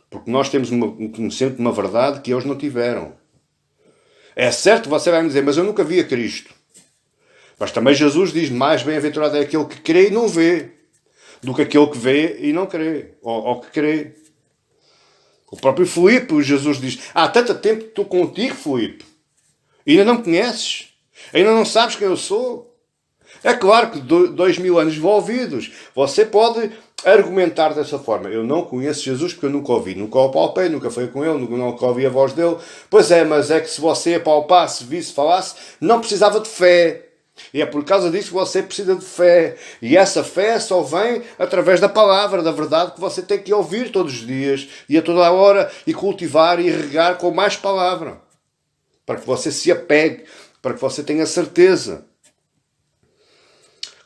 Porque nós temos conhecimento de uma verdade que eles não tiveram. É certo que você vai me dizer, mas eu nunca vi a Cristo. Mas também Jesus diz, mais bem-aventurado é aquele que crê e não vê, do que aquele que vê e não crê, ou que crê. O próprio Filipe, Jesus diz, há tanto tempo que estou contigo, Filipe, e ainda não me conheces. Ainda não sabes quem eu sou? É claro que 2000 anos envolvidos. Você pode argumentar dessa forma. Eu não conheço Jesus porque eu nunca ouvi. Nunca o apalpei, nunca fui com ele, nunca ouvi a voz dele. Pois é, mas é que se você apalpasse, visse, falasse, não precisava de fé. E é por causa disso que você precisa de fé. E essa fé só vem através da palavra, da verdade, que você tem que ouvir todos os dias e a toda a hora e cultivar e regar com mais palavra. Para que você se apegue para que você tenha certeza.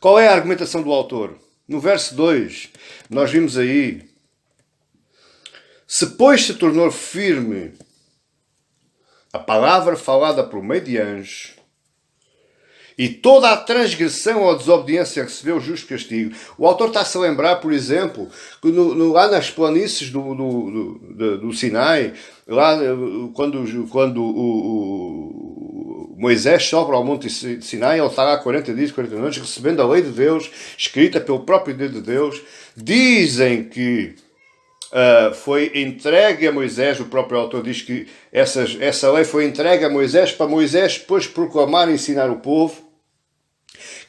Qual é a argumentação do autor? No verso 2, nós vimos aí: se pois se tornou firme a palavra falada por meio de anjos, e toda a transgressão ou desobediência recebeu justo castigo. O autor está-se a lembrar, por exemplo, que lá nas planícies do Sinai, lá quando o Moisés sobe ao monte Sinai, ele está lá 40 dias, 40 noites, recebendo a lei de Deus, escrita pelo próprio Deus de Deus. Dizem que foi entregue a Moisés, o próprio autor diz que essa lei foi entregue a Moisés, para Moisés depois proclamar e ensinar o povo.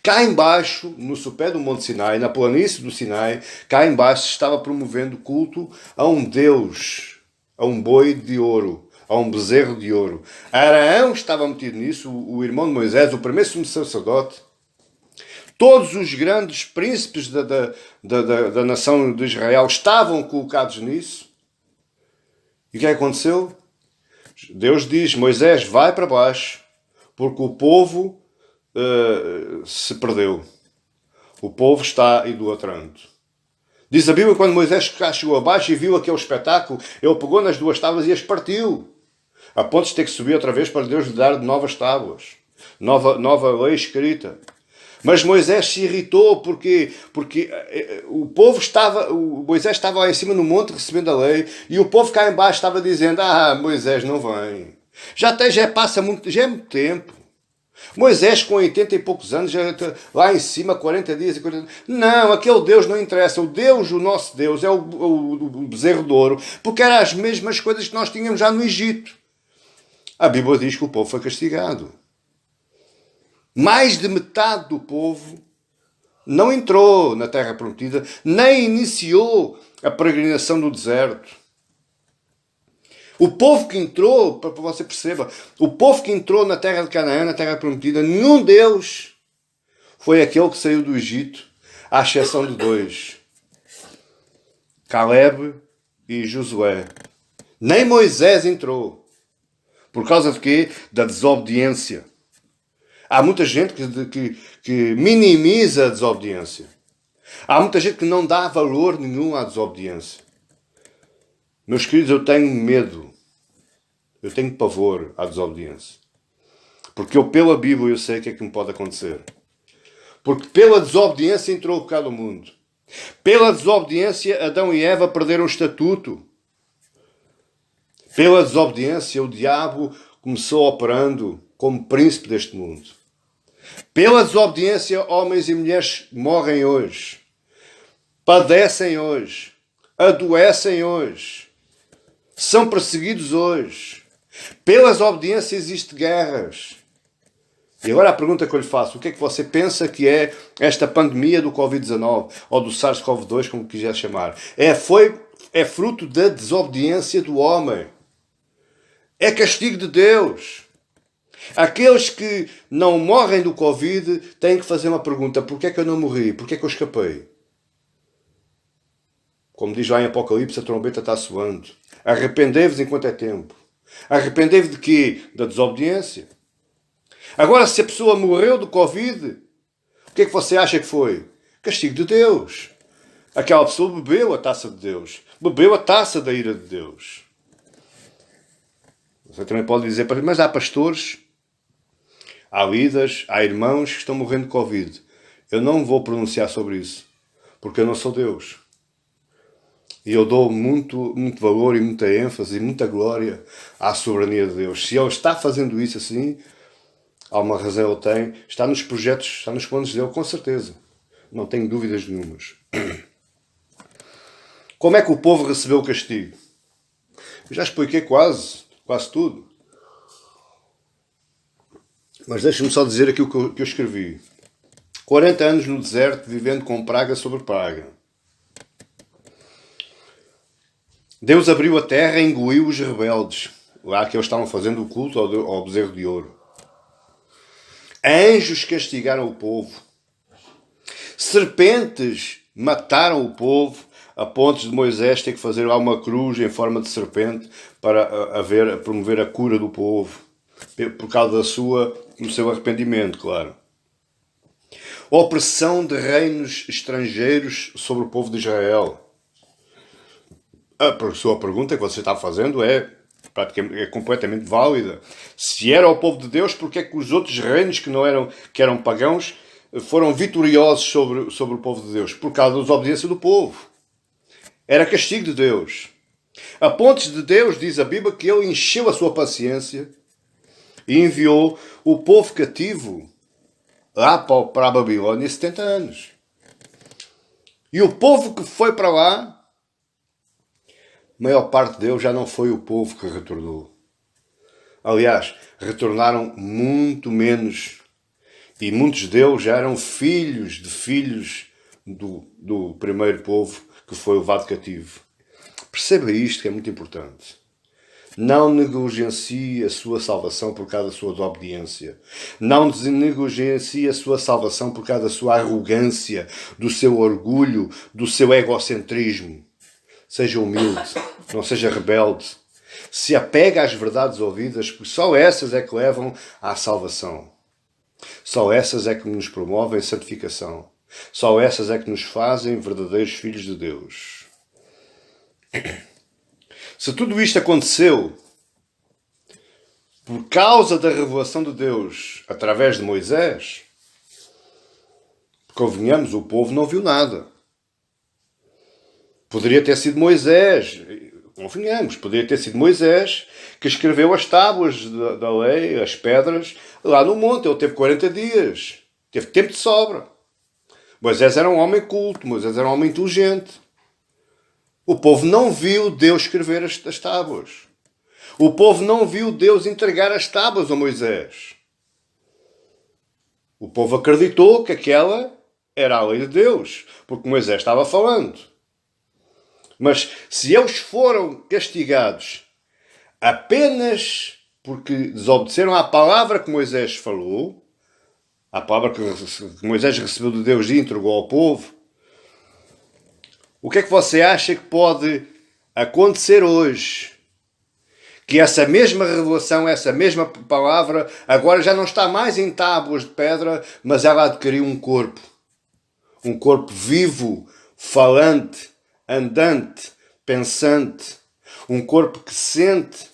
Cá embaixo, no sopé do Monte Sinai, na planície do Sinai, cá embaixo se estava promovendo culto a um Deus, a um boi de ouro, a um bezerro de ouro. Araão estava metido nisso, o irmão de Moisés, o primeiro sumo sacerdote. Todos os grandes príncipes da nação de Israel estavam colocados nisso. E o que aconteceu? Deus diz: Moisés, vai para baixo, porque o povo se perdeu. O povo está idolatrando. Diz a Bíblia, quando Moisés chegou abaixo e viu aquele espetáculo, ele pegou nas duas tábuas e as partiu, a ponto de ter que subir outra vez para Deus lhe dar novas tábuas, nova lei escrita. Mas Moisés se irritou porque o povo Moisés estava lá em cima no monte recebendo a lei, e o povo cá em baixo estava dizendo: Moisés não vem, já é muito tempo. Moisés com 80 e poucos anos, já lá em cima, 40 dias e 40 dias. Não, aquele Deus não interessa. O nosso Deus é o bezerro de ouro, porque eram as mesmas coisas que nós tínhamos já no Egito. A Bíblia diz que o povo foi castigado. Mais de metade do povo não entrou na terra prometida, nem iniciou a peregrinação do deserto. O povo que entrou, para que você perceba, o povo que entrou na terra de Canaã, na terra prometida, nenhum deles foi aquele que saiu do Egito, à exceção de dois: Caleb e Josué. Nem Moisés entrou. Por causa de quê? Da desobediência. Há muita gente que minimiza a desobediência. Há muita gente que não dá valor nenhum à desobediência. Meus queridos, eu tenho medo. Eu tenho pavor à desobediência. Porque pela Bíblia, eu sei o que é que me pode acontecer. Porque pela desobediência entrou o pecado no mundo. Pela desobediência, Adão e Eva perderam o estatuto. Pela desobediência, o diabo começou operando como príncipe deste mundo. Pela desobediência, homens e mulheres morrem hoje. Padecem hoje. Adoecem hoje. São perseguidos hoje. Pela desobediência existem guerras. E agora a pergunta que eu lhe faço: o que é que você pensa que é esta pandemia do Covid-19 ou do SARS-CoV-2, como quiser chamar? É fruto da desobediência do homem. É castigo de Deus. Aqueles que não morrem do Covid têm que fazer uma pergunta: porquê é que eu não morri? Porquê é que eu escapei? Como diz lá em Apocalipse, a trombeta está soando. Arrependei-vos enquanto é tempo. Arrependei-vos de quê? Da desobediência. Agora, se a pessoa morreu do Covid, o que é que você acha que foi? Castigo de Deus. Aquela pessoa bebeu a taça de Deus. Bebeu a taça da ira de Deus. Você também pode dizer, mas há pastores, há líderes, há irmãos que estão morrendo de Covid. Eu não vou pronunciar sobre isso, porque eu não sou Deus. E eu dou muito valor e muita ênfase e muita glória à soberania de Deus. Se Ele está fazendo isso assim, há uma razão Ele tem. Está nos projetos, está nos planos dele, com certeza. Não tenho dúvidas nenhumas. Como é que o povo recebeu o castigo? Eu já expliquei quase tudo. Mas deixe-me só dizer aquilo que eu escrevi. 40 anos no deserto, vivendo com praga sobre praga. Deus abriu a terra e engoliu os rebeldes, lá que eles estavam fazendo o culto ao bezerro de ouro. Anjos castigaram o povo. Serpentes mataram o povo, a ponto de Moisés ter que fazer lá uma cruz em forma de serpente para promover a cura do povo, por causa da sua no seu arrependimento, claro. Opressão de reinos estrangeiros sobre o povo de Israel. A sua pergunta que você está fazendo é completamente válida. Se era o povo de Deus, porque é que os outros reinos que eram pagãos foram vitoriosos sobre o povo de Deus? Por causa da desobediência do povo. Era castigo de Deus. A pontos de Deus, diz a Bíblia, que ele encheu a sua paciência e enviou o povo cativo lá para a Babilônia 70 anos. E o povo que foi para lá, a maior parte deles já não foi o povo que retornou. Aliás, retornaram muito menos. E muitos deles já eram filhos de filhos do primeiro povo que foi levado cativo. Perceba isto, que é muito importante. Não negligencie a sua salvação por causa da sua desobediência. Não negligencie a sua salvação por causa da sua arrogância, do seu orgulho, do seu egocentrismo. Seja humilde, não seja rebelde. Se apega às verdades ouvidas, porque só essas é que levam à salvação. Só essas é que nos promovem santificação. Só essas é que nos fazem verdadeiros filhos de Deus. Se tudo isto aconteceu por causa da revelação de Deus através de Moisés, convenhamos, o povo não viu nada. Poderia ter sido Moisés, convenhamos, poderia ter sido Moisés que escreveu as tábuas da lei, as pedras, lá no monte. Ele teve 40 dias, teve tempo de sobra. Moisés era um homem culto, Moisés era um homem inteligente. O povo não viu Deus escrever as tábuas. O povo não viu Deus entregar as tábuas a Moisés. O povo acreditou que aquela era a lei de Deus, porque Moisés estava falando. Mas se eles foram castigados apenas porque desobedeceram à palavra que Moisés falou, à palavra que Moisés recebeu de Deus e entregou ao povo, o que é que você acha que pode acontecer hoje? Que essa mesma revelação, essa mesma palavra, agora já não está mais em tábuas de pedra, mas ela adquiriu um corpo. Um corpo vivo, falante, andante, pensante. Um corpo que sente.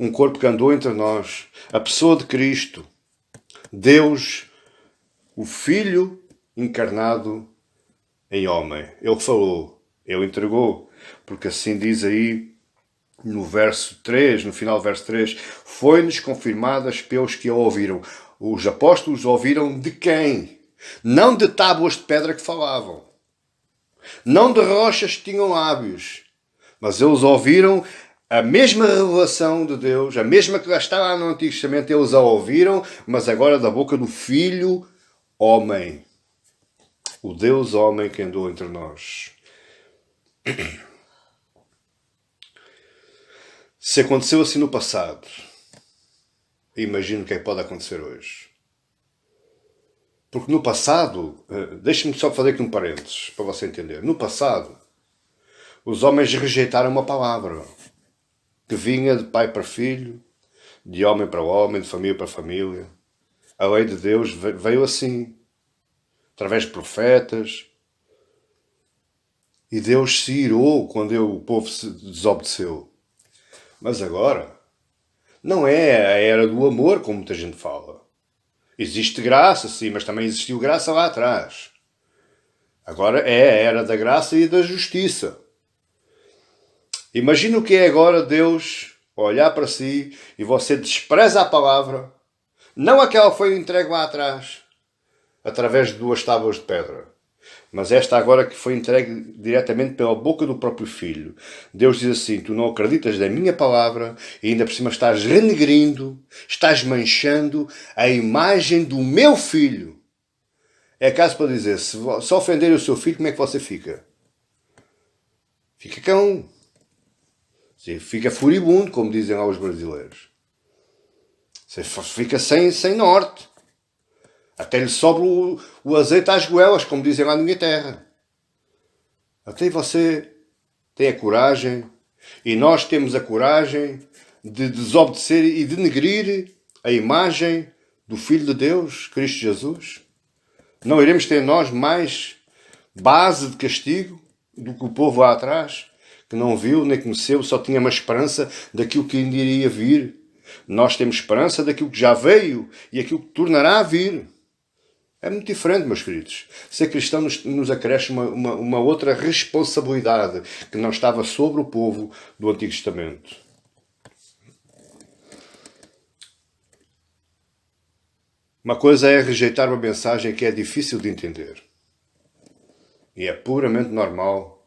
Um corpo que andou entre nós. A pessoa de Cristo. Deus, o Filho encarnado em homem. Ele falou, ele entregou, porque assim diz aí no verso 3, no final do verso 3, foi-nos confirmadas pelos que a ouviram. Os apóstolos ouviram de quem? Não de tábuas de pedra que falavam, não de rochas que tinham lábios, mas eles ouviram a mesma revelação de Deus, a mesma que lá está lá no Antigo Testamento, eles a ouviram, mas agora da boca do Filho homem. O Deus homem que andou entre nós. Se aconteceu assim no passado, imagino o que é que pode acontecer hoje. Porque no passado, deixe-me só fazer aqui um parênteses, para você entender. No passado, os homens rejeitaram uma palavra que vinha de pai para filho, de homem para homem, de família para família. A lei de Deus veio assim, através de profetas. E Deus se irou quando o povo se desobedeceu. Mas agora, não é a era do amor, como muita gente fala. Existe graça, sim, mas também existiu graça lá atrás. Agora é a era da graça e da justiça. Imagina o que é agora Deus olhar para si e você despreza a palavra, não aquela que foi entregue lá atrás, através de 2 tábuas de pedra, mas esta agora que foi entregue diretamente pela boca do próprio Filho. Deus diz assim, tu não acreditas na minha palavra e ainda por cima estás renegrindo, estás manchando a imagem do meu Filho. É caso para dizer, se ofender o seu filho, como é que você fica? Fica cão. Fica furibundo, como dizem lá os brasileiros. Você fica sem norte. Até lhe sobe o azeite às goelas, como dizem lá na minha terra. Até você tem a coragem, e nós temos a coragem de desobedecer e denegrir a imagem do Filho de Deus, Cristo Jesus? Não iremos ter nós mais base de castigo do que o povo lá atrás, que não viu nem conheceu, só tinha uma esperança daquilo que ainda iria vir. Nós temos esperança daquilo que já veio e aquilo que tornará a vir. É muito diferente, meus queridos. Ser cristão nos acresce uma outra responsabilidade que não estava sobre o povo do Antigo Testamento. Uma coisa é rejeitar uma mensagem que é difícil de entender. E é puramente normal.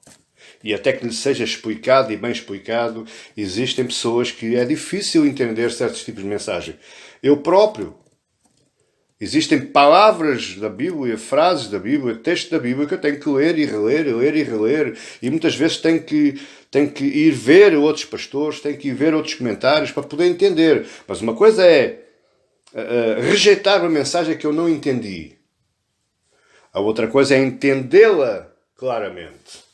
E até que lhe seja explicado e bem explicado, existem pessoas que é difícil entender certos tipos de mensagem. Eu próprio. Existem palavras da Bíblia, frases da Bíblia, textos da Bíblia que eu tenho que ler e reler, ler e reler. E muitas vezes tenho que ir ver outros pastores, tenho que ir ver outros comentários para poder entender. Mas uma coisa é rejeitar uma mensagem que eu não entendi. A outra coisa é entendê-la claramente.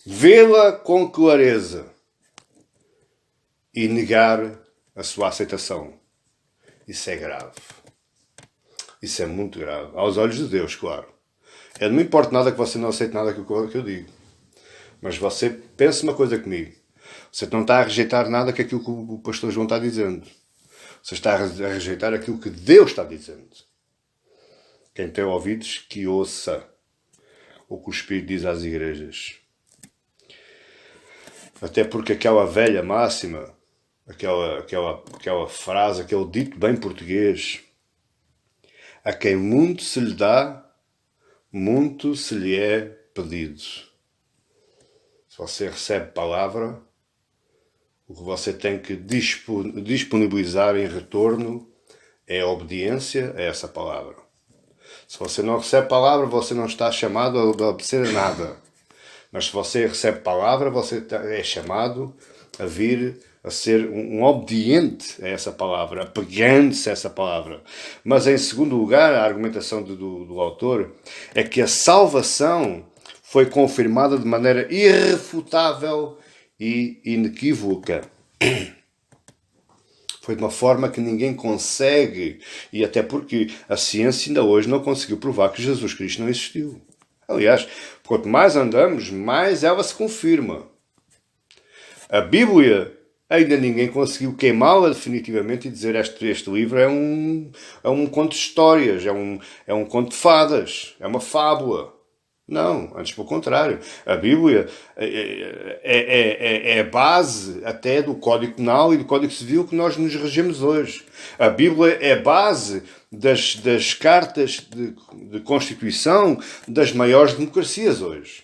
Vê-la com clareza. E negar a sua aceitação. Isso é grave. Isso é muito grave. Aos olhos de Deus, claro. Não me importa nada que você não aceite nada que eu digo. Mas você pense uma coisa comigo. Você não está a rejeitar nada que aquilo que o pastor João está dizendo. Você está a rejeitar aquilo que Deus está dizendo. Quem tem ouvidos, que ouça o que o Espírito diz às igrejas. Até porque aquela velha máxima, aquela frase, aquele dito bem português, a quem muito se lhe dá, muito se lhe é pedido. Se você recebe palavra, o que você tem que disponibilizar em retorno é a obediência a essa palavra. Se você não recebe palavra, você não está chamado a obedecer a nada. Mas se você recebe palavra, você é chamado a vir a ser um obediente a essa palavra, apegando-se a essa palavra. Mas em segundo lugar, a argumentação do autor é que a salvação foi confirmada de maneira irrefutável e inequívoca. Foi de uma forma que ninguém consegue, e até porque a ciência ainda hoje não conseguiu provar que Jesus Cristo não existiu. Aliás, quanto mais andamos, mais ela se confirma. A Bíblia, ainda ninguém conseguiu queimá-la definitivamente e dizer este livro é um conto de histórias, é um conto de fadas, é uma fábula. Não, antes pelo contrário. A Bíblia é a base até do Código Penal e do Código Civil que nós nos regemos hoje. A Bíblia é a base das cartas de Constituição das maiores democracias hoje.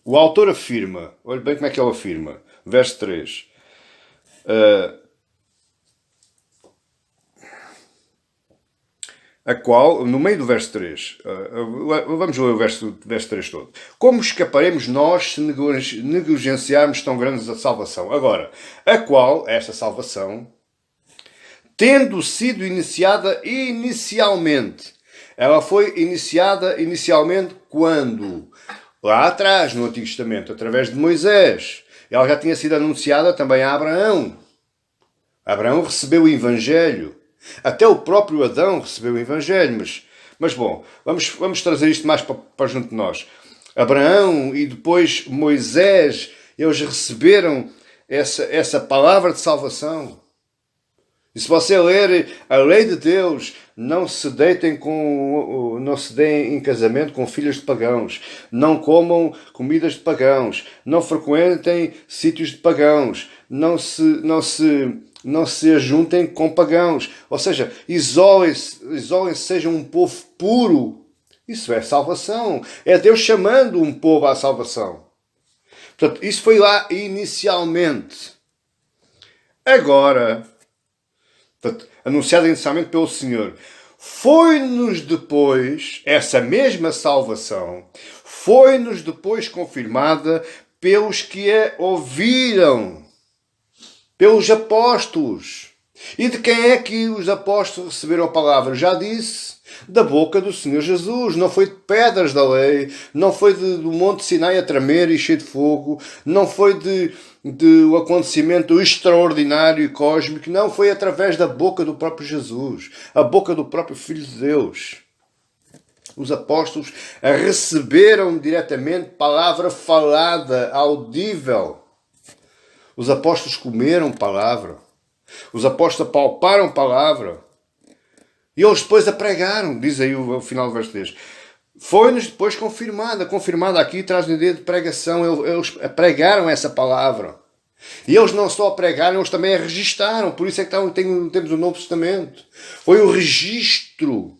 O autor afirma, olha bem como é que ele afirma, verso 3. A qual, no meio do verso 3, vamos ler o verso 3 todo. Como escaparemos nós se negligenciarmos tão grandes a salvação? Agora, a qual, esta salvação, tendo sido iniciada inicialmente, ela foi iniciada inicialmente quando? Lá atrás, no Antigo Testamento, através de Moisés. Ela já tinha sido anunciada também a Abraão. Abraão recebeu o Evangelho. Até o próprio Adão recebeu o Evangelho, mas bom, vamos trazer isto mais para junto de nós. Abraão e depois Moisés, eles receberam essa palavra de salvação. E se você ler a lei de Deus, não se deem em casamento com filhas de pagãos, não comam comidas de pagãos, não frequentem sítios de pagãos, não se ajuntem com pagãos. Ou seja, isolem-se, sejam um povo puro. Isso é salvação. É Deus chamando um povo à salvação. Portanto, isso foi lá inicialmente. Agora, portanto, anunciado inicialmente pelo Senhor, foi-nos depois, essa mesma salvação, foi-nos depois confirmada pelos que a ouviram. Pelos apóstolos. E de quem é que os apóstolos receberam a palavra? Já disse, da boca do Senhor Jesus. Não foi de pedras da lei, não foi do Monte Sinai a tremer e cheio de fogo, não foi de o acontecimento extraordinário e cósmico, não, foi através da boca do próprio Jesus, a boca do próprio Filho de Deus. Os apóstolos receberam diretamente palavra falada, audível. Os apóstolos comeram palavra. Os apóstolos apalparam palavra. E eles depois a pregaram, diz aí o final do verso 3. Foi-nos depois confirmada aqui traz a ideia de pregação. Eles pregaram essa palavra. E eles não só pregaram, eles também a registaram. Por isso é que temos o Novo Testamento. Foi o registro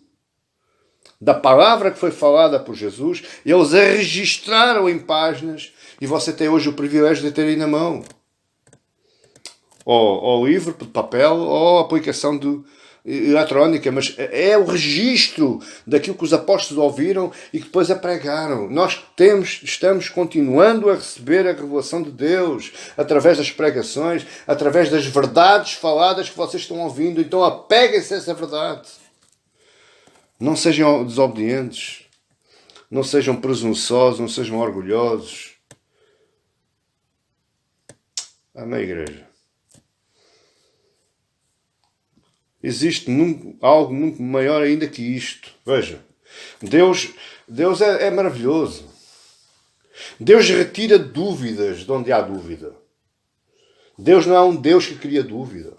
da palavra que foi falada por Jesus. Eles a registraram em páginas. E você tem hoje o privilégio de ter aí na mão. Ou livro de papel, ou aplicação eletrónica, mas é o registro daquilo que os apóstolos ouviram e que depois a pregaram. Nós estamos continuando a receber a revelação de Deus através das pregações, através das verdades faladas que vocês estão ouvindo. Então apeguem-se a essa verdade. Não sejam desobedientes, não sejam presunçosos, não sejam orgulhosos. Amém, igreja? Existe algo muito maior ainda que isto. Veja, Deus é maravilhoso. Deus retira dúvidas de onde há dúvida. Deus não é um Deus que cria dúvida.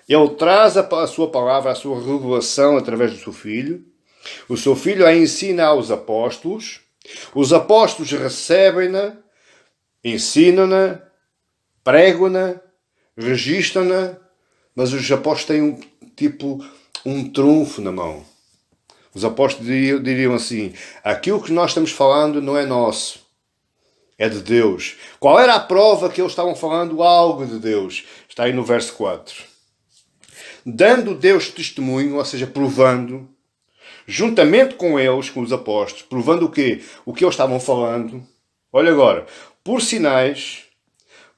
Ele traz a sua palavra, a sua revelação através do seu Filho. O seu Filho a ensina aos apóstolos. Os apóstolos recebem-na, ensinam-na, pregam-na, registram-na. Mas os apóstolos têm um trunfo na mão. Os apóstolos diriam assim: aquilo que nós estamos falando não é nosso, é de Deus. Qual era a prova que eles estavam falando algo de Deus? Está aí no verso 4. Dando Deus testemunho, ou seja, provando, juntamente com eles, com os apóstolos, provando o quê? O que eles estavam falando. Olha agora, por sinais,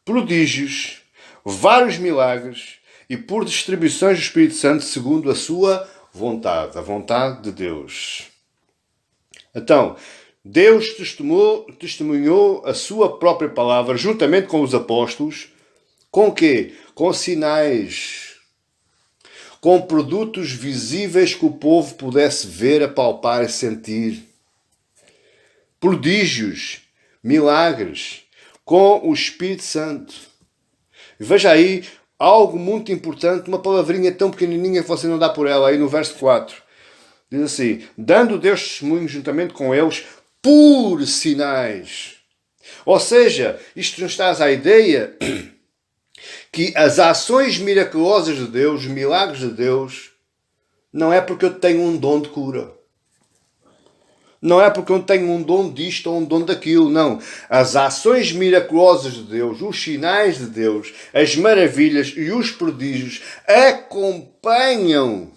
prodígios, vários milagres, e por distribuições do Espírito Santo segundo a sua vontade, a vontade de Deus. Então, Deus testemunhou a sua própria palavra juntamente com os apóstolos. Com o quê? Com sinais. Com produtos visíveis que o povo pudesse ver, apalpar e sentir. Prodígios, milagres, com o Espírito Santo. Veja aí algo muito importante, uma palavrinha tão pequenininha que você não dá por ela, aí no verso 4. Diz assim: dando Deus testemunho juntamente com eles por sinais. Ou seja, isto nos traz a ideia que as ações miraculosas de Deus, os milagres de Deus, não é porque eu tenho um dom de cura. Não é porque eu tenho um dom disto ou um dom daquilo, não. As ações miraculosas de Deus, os sinais de Deus, as maravilhas e os prodígios acompanham,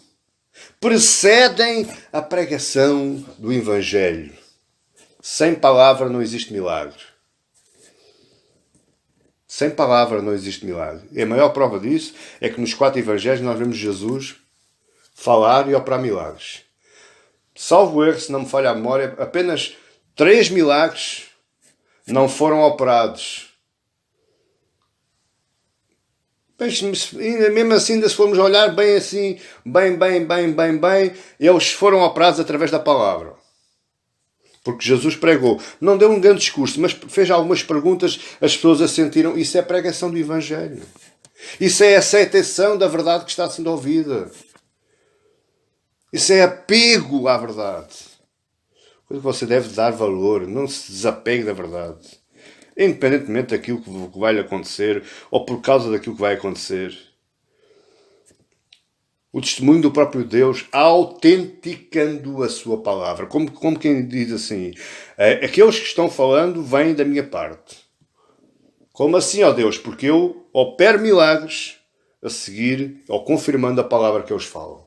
precedem a pregação do Evangelho. Sem palavra não existe milagre. Sem palavra não existe milagre. E a maior prova disso é que nos 4 Evangelhos nós vemos Jesus falar e operar milagres. Salvo erro, se não me falha a memória, apenas 3 milagres não foram operados. Mas mesmo assim, se formos olhar bem assim, bem, eles foram operados através da palavra. Porque Jesus pregou. Não deu um grande discurso, mas fez algumas perguntas, as pessoas a sentiram. Isso é pregação do Evangelho. Isso é aceitação da verdade que está sendo ouvida. Isso é apego à verdade. Coisa que você deve dar valor. Não se desapegue da verdade. Independentemente daquilo que vai acontecer ou por causa daquilo que vai acontecer. O testemunho do próprio Deus autenticando a sua palavra. Como quem diz assim: aqueles que estão falando vêm da minha parte. Como assim, ó Deus? Porque eu opero milagres a seguir ou confirmando a palavra que eles falam.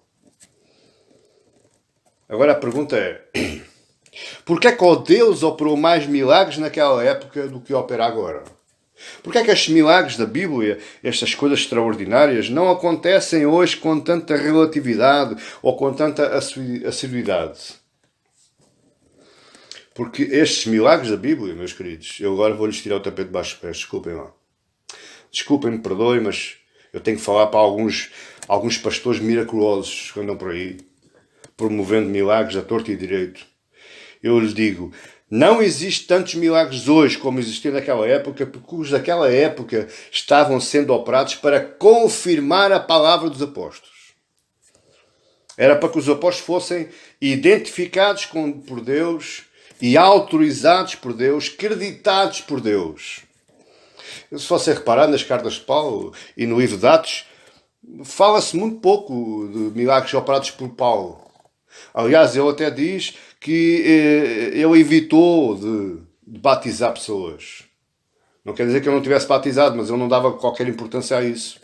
Agora a pergunta é: porquê é que o Deus operou mais milagres naquela época do que opera agora? Porque é que estes milagres da Bíblia, estas coisas extraordinárias, não acontecem hoje com tanta relatividade ou com tanta assiduidade? Porque estes milagres da Bíblia, meus queridos, eu agora vou-lhes tirar o tapete de baixo dos pés, desculpem lá. Desculpem-me, perdoem, mas eu tenho que falar para alguns pastores miraculosos que andam por aí, promovendo milagres a torto e direito. Eu lhes digo, não existe tantos milagres hoje como existiam naquela época, porque os daquela época estavam sendo operados para confirmar a palavra dos apóstolos. Era para que os apóstolos fossem identificados por Deus e autorizados por Deus, creditados por Deus. Se você reparar nas cartas de Paulo e no livro de Atos, fala-se muito pouco de milagres operados por Paulo. Aliás, ele até diz que ele evitou de batizar pessoas. Não quer dizer que ele não tivesse batizado, mas ele não dava qualquer importância a isso.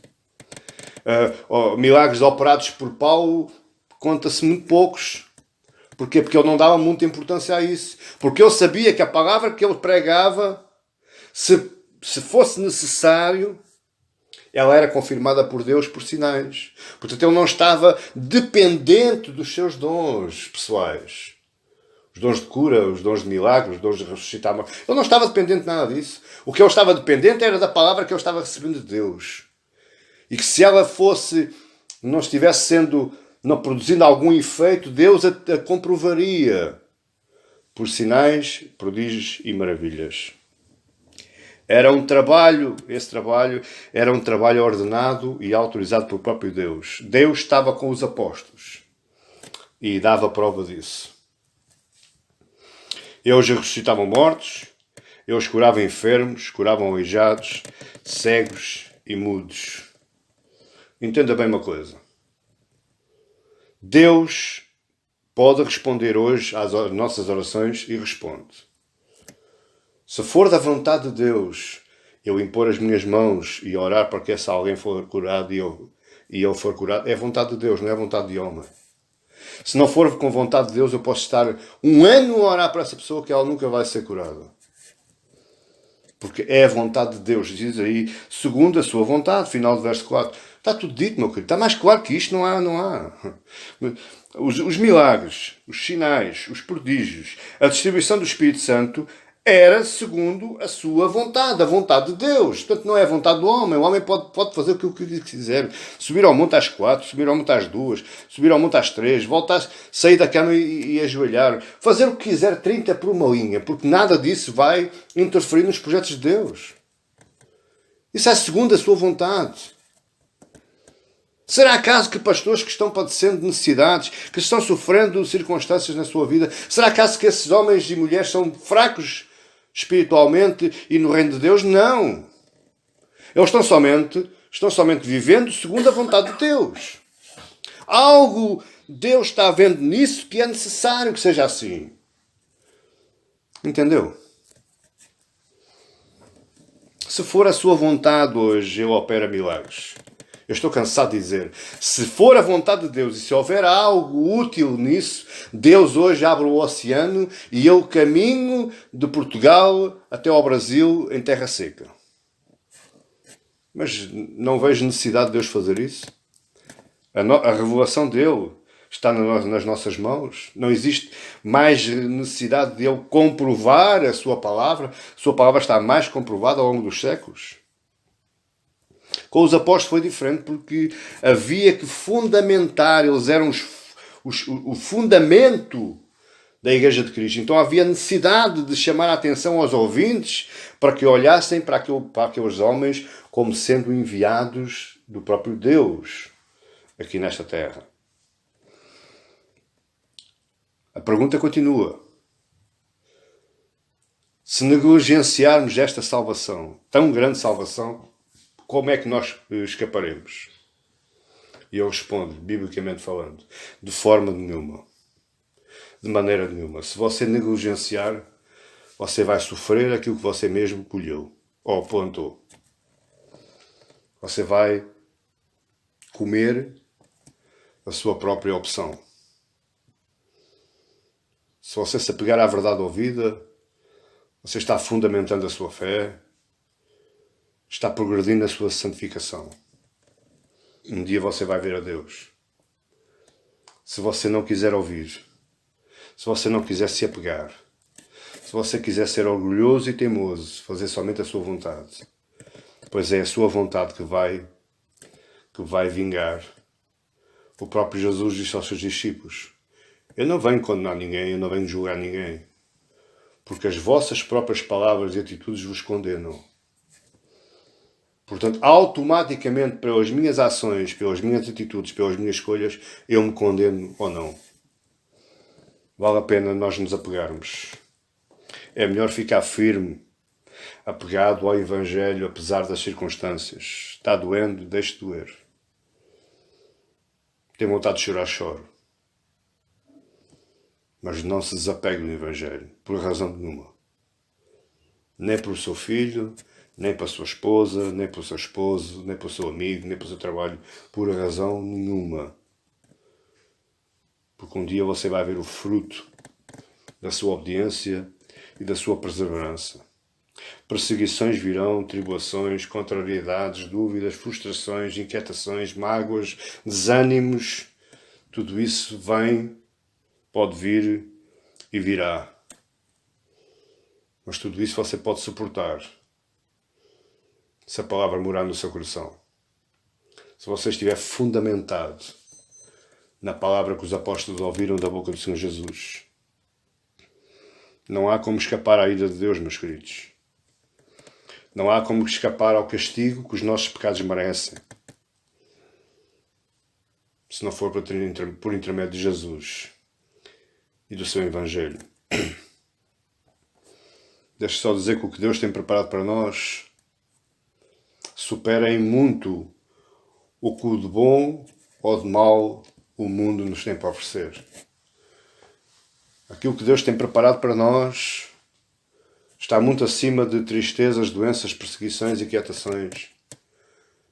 Milagres operados por Paulo, conta-se muito poucos. Porquê? Porque ele não dava muita importância a isso. Porque ele sabia que a palavra que ele pregava, se fosse necessário, ela era confirmada por Deus por sinais. Portanto, ele não estava dependente dos seus dons pessoais. Os dons de cura, os dons de milagres, os dons de ressuscitar. Ele não estava dependente de nada disso. O que ele estava dependente era da palavra que ele estava recebendo de Deus. E que se ela não estivesse não produzindo algum efeito, Deus a comprovaria por sinais, prodígios e maravilhas. Esse trabalho era um trabalho ordenado e autorizado pelo próprio Deus. Deus estava com os apóstolos e dava prova disso. Eles ressuscitavam mortos, eles curavam enfermos, curavam aleijados, cegos e mudos. Entenda bem uma coisa. Deus pode responder hoje às nossas orações e responde. Se for da vontade de Deus eu impor as minhas mãos e orar para que esse alguém for curado e ele for curado, é vontade de Deus, não é vontade de homem. Se não for com vontade de Deus, eu posso estar 1 ano a orar para essa pessoa que ela nunca vai ser curada. Porque é a vontade de Deus. Diz aí, segundo a sua vontade, final do verso 4. Está tudo dito, meu querido. Está mais claro que isto, não há. Os milagres, os sinais, os prodígios, a distribuição do Espírito Santo era segundo a sua vontade, a vontade de Deus. Portanto, não é a vontade do homem. O homem pode fazer o que quiser. Subir ao monte às 4, subir ao monte às 2, subir ao monte às 3, voltar, sair da cama e ajoelhar. Fazer o que quiser 30 por uma linha, porque nada disso vai interferir nos projetos de Deus. Isso é segundo a sua vontade. Será acaso que pastores que estão padecendo necessidades, que estão sofrendo circunstâncias na sua vida, será acaso que esses homens e mulheres são fracos espiritualmente e no reino de Deus? Não. Eles estão somente vivendo segundo a vontade de Deus. Algo Deus está vendo nisso que é necessário que seja assim. Entendeu? Se for a sua vontade hoje, Ele opera milagres. Eu estou cansado de dizer, se for a vontade de Deus e se houver algo útil nisso, Deus hoje abre o oceano e eu caminho de Portugal até ao Brasil em terra seca. Mas não vejo necessidade de Deus fazer isso. A revelação dele está nas nossas mãos. Não existe mais necessidade de Ele comprovar a sua palavra. A sua palavra está mais comprovada ao longo dos séculos. Com os apóstolos foi diferente porque havia que fundamentar, eles eram o fundamento da Igreja de Cristo. Então havia necessidade de chamar a atenção aos ouvintes para que olhassem para aqueles homens como sendo enviados do próprio Deus aqui nesta terra. A pergunta continua. Se negligenciarmos esta salvação, tão grande salvação, como é que nós escaparemos? E eu respondo, biblicamente falando, de forma nenhuma. De maneira nenhuma. Se você negligenciar, você vai sofrer aquilo que você mesmo colheu ou plantou. Você vai comer a sua própria opção. Se você se apegar à verdade ouvida, você está fundamentando a sua fé, está progredindo na sua santificação. Um dia você vai ver a Deus. Se você não quiser ouvir, se você não quiser se apegar, se você quiser ser orgulhoso e teimoso, fazer somente a sua vontade, pois é a sua vontade que vai vingar. O próprio Jesus disse aos seus discípulos: eu não venho condenar ninguém, eu não venho julgar ninguém, porque as vossas próprias palavras e atitudes vos condenam. Portanto, automaticamente, pelas minhas ações, pelas minhas atitudes, pelas minhas escolhas, eu me condeno ou não. Vale a pena nós nos apegarmos. É melhor ficar firme, apegado ao Evangelho, apesar das circunstâncias. Está doendo, deixe de doer. Tem vontade de chorar, choro. Mas não se desapegue do Evangelho, por razão nenhuma. Nem pelo seu filho, nem para a sua esposa, nem para o seu esposo, nem para o seu amigo, nem para o seu trabalho, por razão nenhuma. Porque um dia você vai ver o fruto da sua obediência e da sua perseverança. Perseguições virão, tribulações, contrariedades, dúvidas, frustrações, inquietações, mágoas, desânimos. Tudo isso vem, pode vir e virá. Mas tudo isso você pode suportar se a palavra morar no seu coração. Se você estiver fundamentado na palavra que os apóstolos ouviram da boca do Senhor Jesus. Não há como escapar à ira de Deus, meus queridos. Não há como escapar ao castigo que os nossos pecados merecem. Se não for por intermédio de Jesus e do seu Evangelho. Deixe só dizer que o que Deus tem preparado para nós supera em muito o que de bom ou de mal o mundo nos tem para oferecer. Aquilo que Deus tem preparado para nós está muito acima de tristezas, doenças, perseguições e inquietações.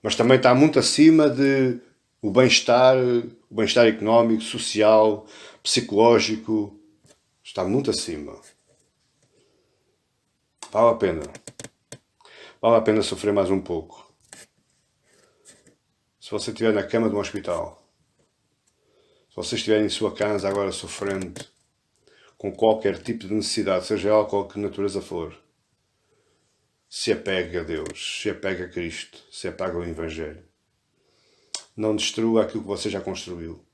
Mas também está muito acima de o bem-estar económico, social, psicológico. Está muito acima. Vale a pena. Vale a pena sofrer mais um pouco. Se você estiver na cama de um hospital, se você estiver em sua casa agora sofrendo com qualquer tipo de necessidade, seja ela qual que natureza for, se apegue a Deus, se apegue a Cristo, se apegue ao Evangelho. Não destrua aquilo que você já construiu.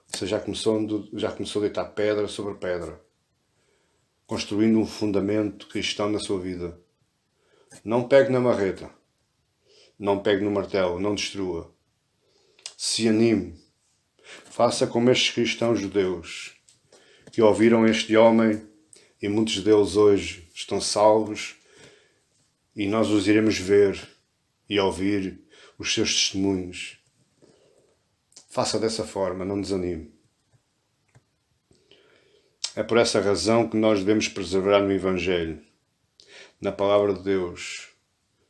Você já começou a deitar pedra sobre pedra, construindo um fundamento cristão na sua vida. Não pegue na marreta, não pegue no martelo, não destrua. Se anime, faça como estes cristãos judeus que ouviram este homem, e muitos deles hoje estão salvos, e nós os iremos ver e ouvir os seus testemunhos. Faça dessa forma, não desanime. É por essa razão que nós devemos perseverar no Evangelho, na Palavra de Deus,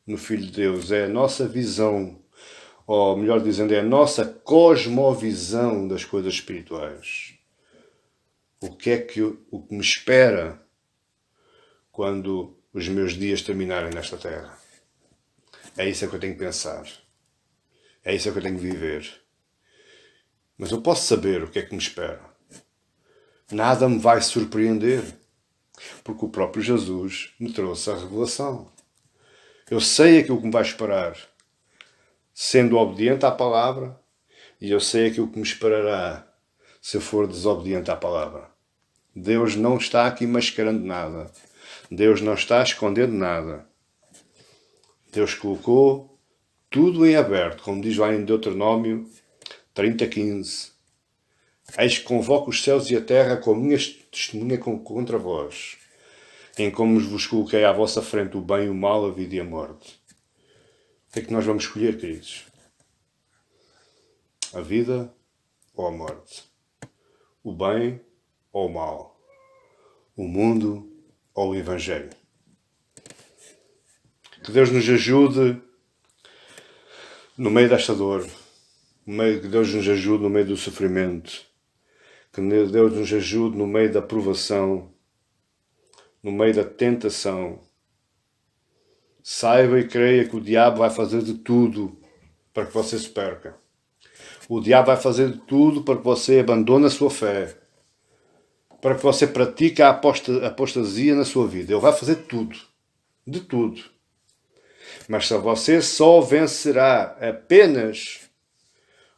no Filho de Deus. É a nossa visão, ou melhor dizendo, é a nossa cosmovisão das coisas espirituais. O que me espera quando os meus dias terminarem nesta terra? É isso que eu tenho que pensar. É isso que eu tenho que viver. Mas eu posso saber o que é que me espera. Nada me vai surpreender, porque o próprio Jesus me trouxe a revelação. Eu sei aquilo que me vai esperar, sendo obediente à palavra, e eu sei aquilo que me esperará se eu for desobediente à palavra. Deus não está aqui mascarando nada. Deus não está escondendo nada. Deus colocou tudo em aberto, como diz lá em Deuteronômio 30:15. Eis que convoco os céus e a terra com a minha testemunha contra vós, em como vos coloquei à vossa frente o bem e o mal, a vida e a morte. O que é que nós vamos escolher, queridos? A vida ou a morte? O bem ou o mal? O mundo ou o Evangelho? Que Deus nos ajude no meio desta dor. Que Deus nos ajude no meio do sofrimento. Que Deus nos ajude no meio da provação, no meio da tentação. Saiba e creia que o diabo vai fazer de tudo para que você se perca. O diabo vai fazer de tudo para que você abandone a sua fé, para que você pratique a apostasia na sua vida. Ele vai fazer tudo, de tudo. Mas você só vencerá apenas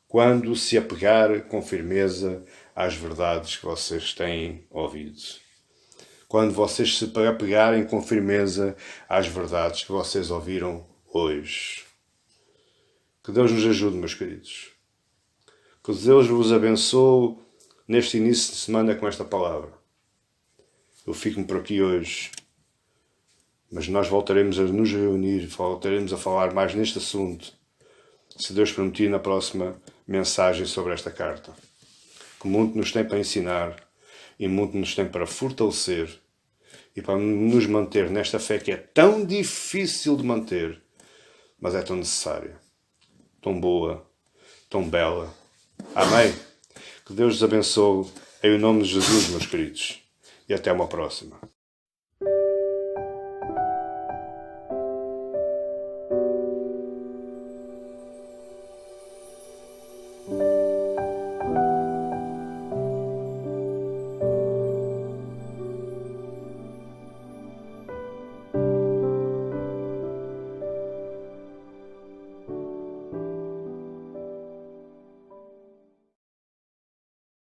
quando se apegar com firmeza às verdades que vocês têm ouvido. Quando vocês se apegarem com firmeza às verdades que vocês ouviram hoje. Que Deus nos ajude, meus queridos. Que Deus vos abençoe neste início de semana com esta palavra. Eu fico-me por aqui hoje. Mas nós voltaremos a nos reunir, voltaremos a falar mais neste assunto, se Deus permitir, na próxima mensagem sobre esta carta. Que muito nos tem para ensinar e muito nos tem para fortalecer e para nos manter nesta fé que é tão difícil de manter, mas é tão necessária, tão boa, tão bela. Amém? Que Deus os abençoe em nome de Jesus, meus queridos. E até uma próxima.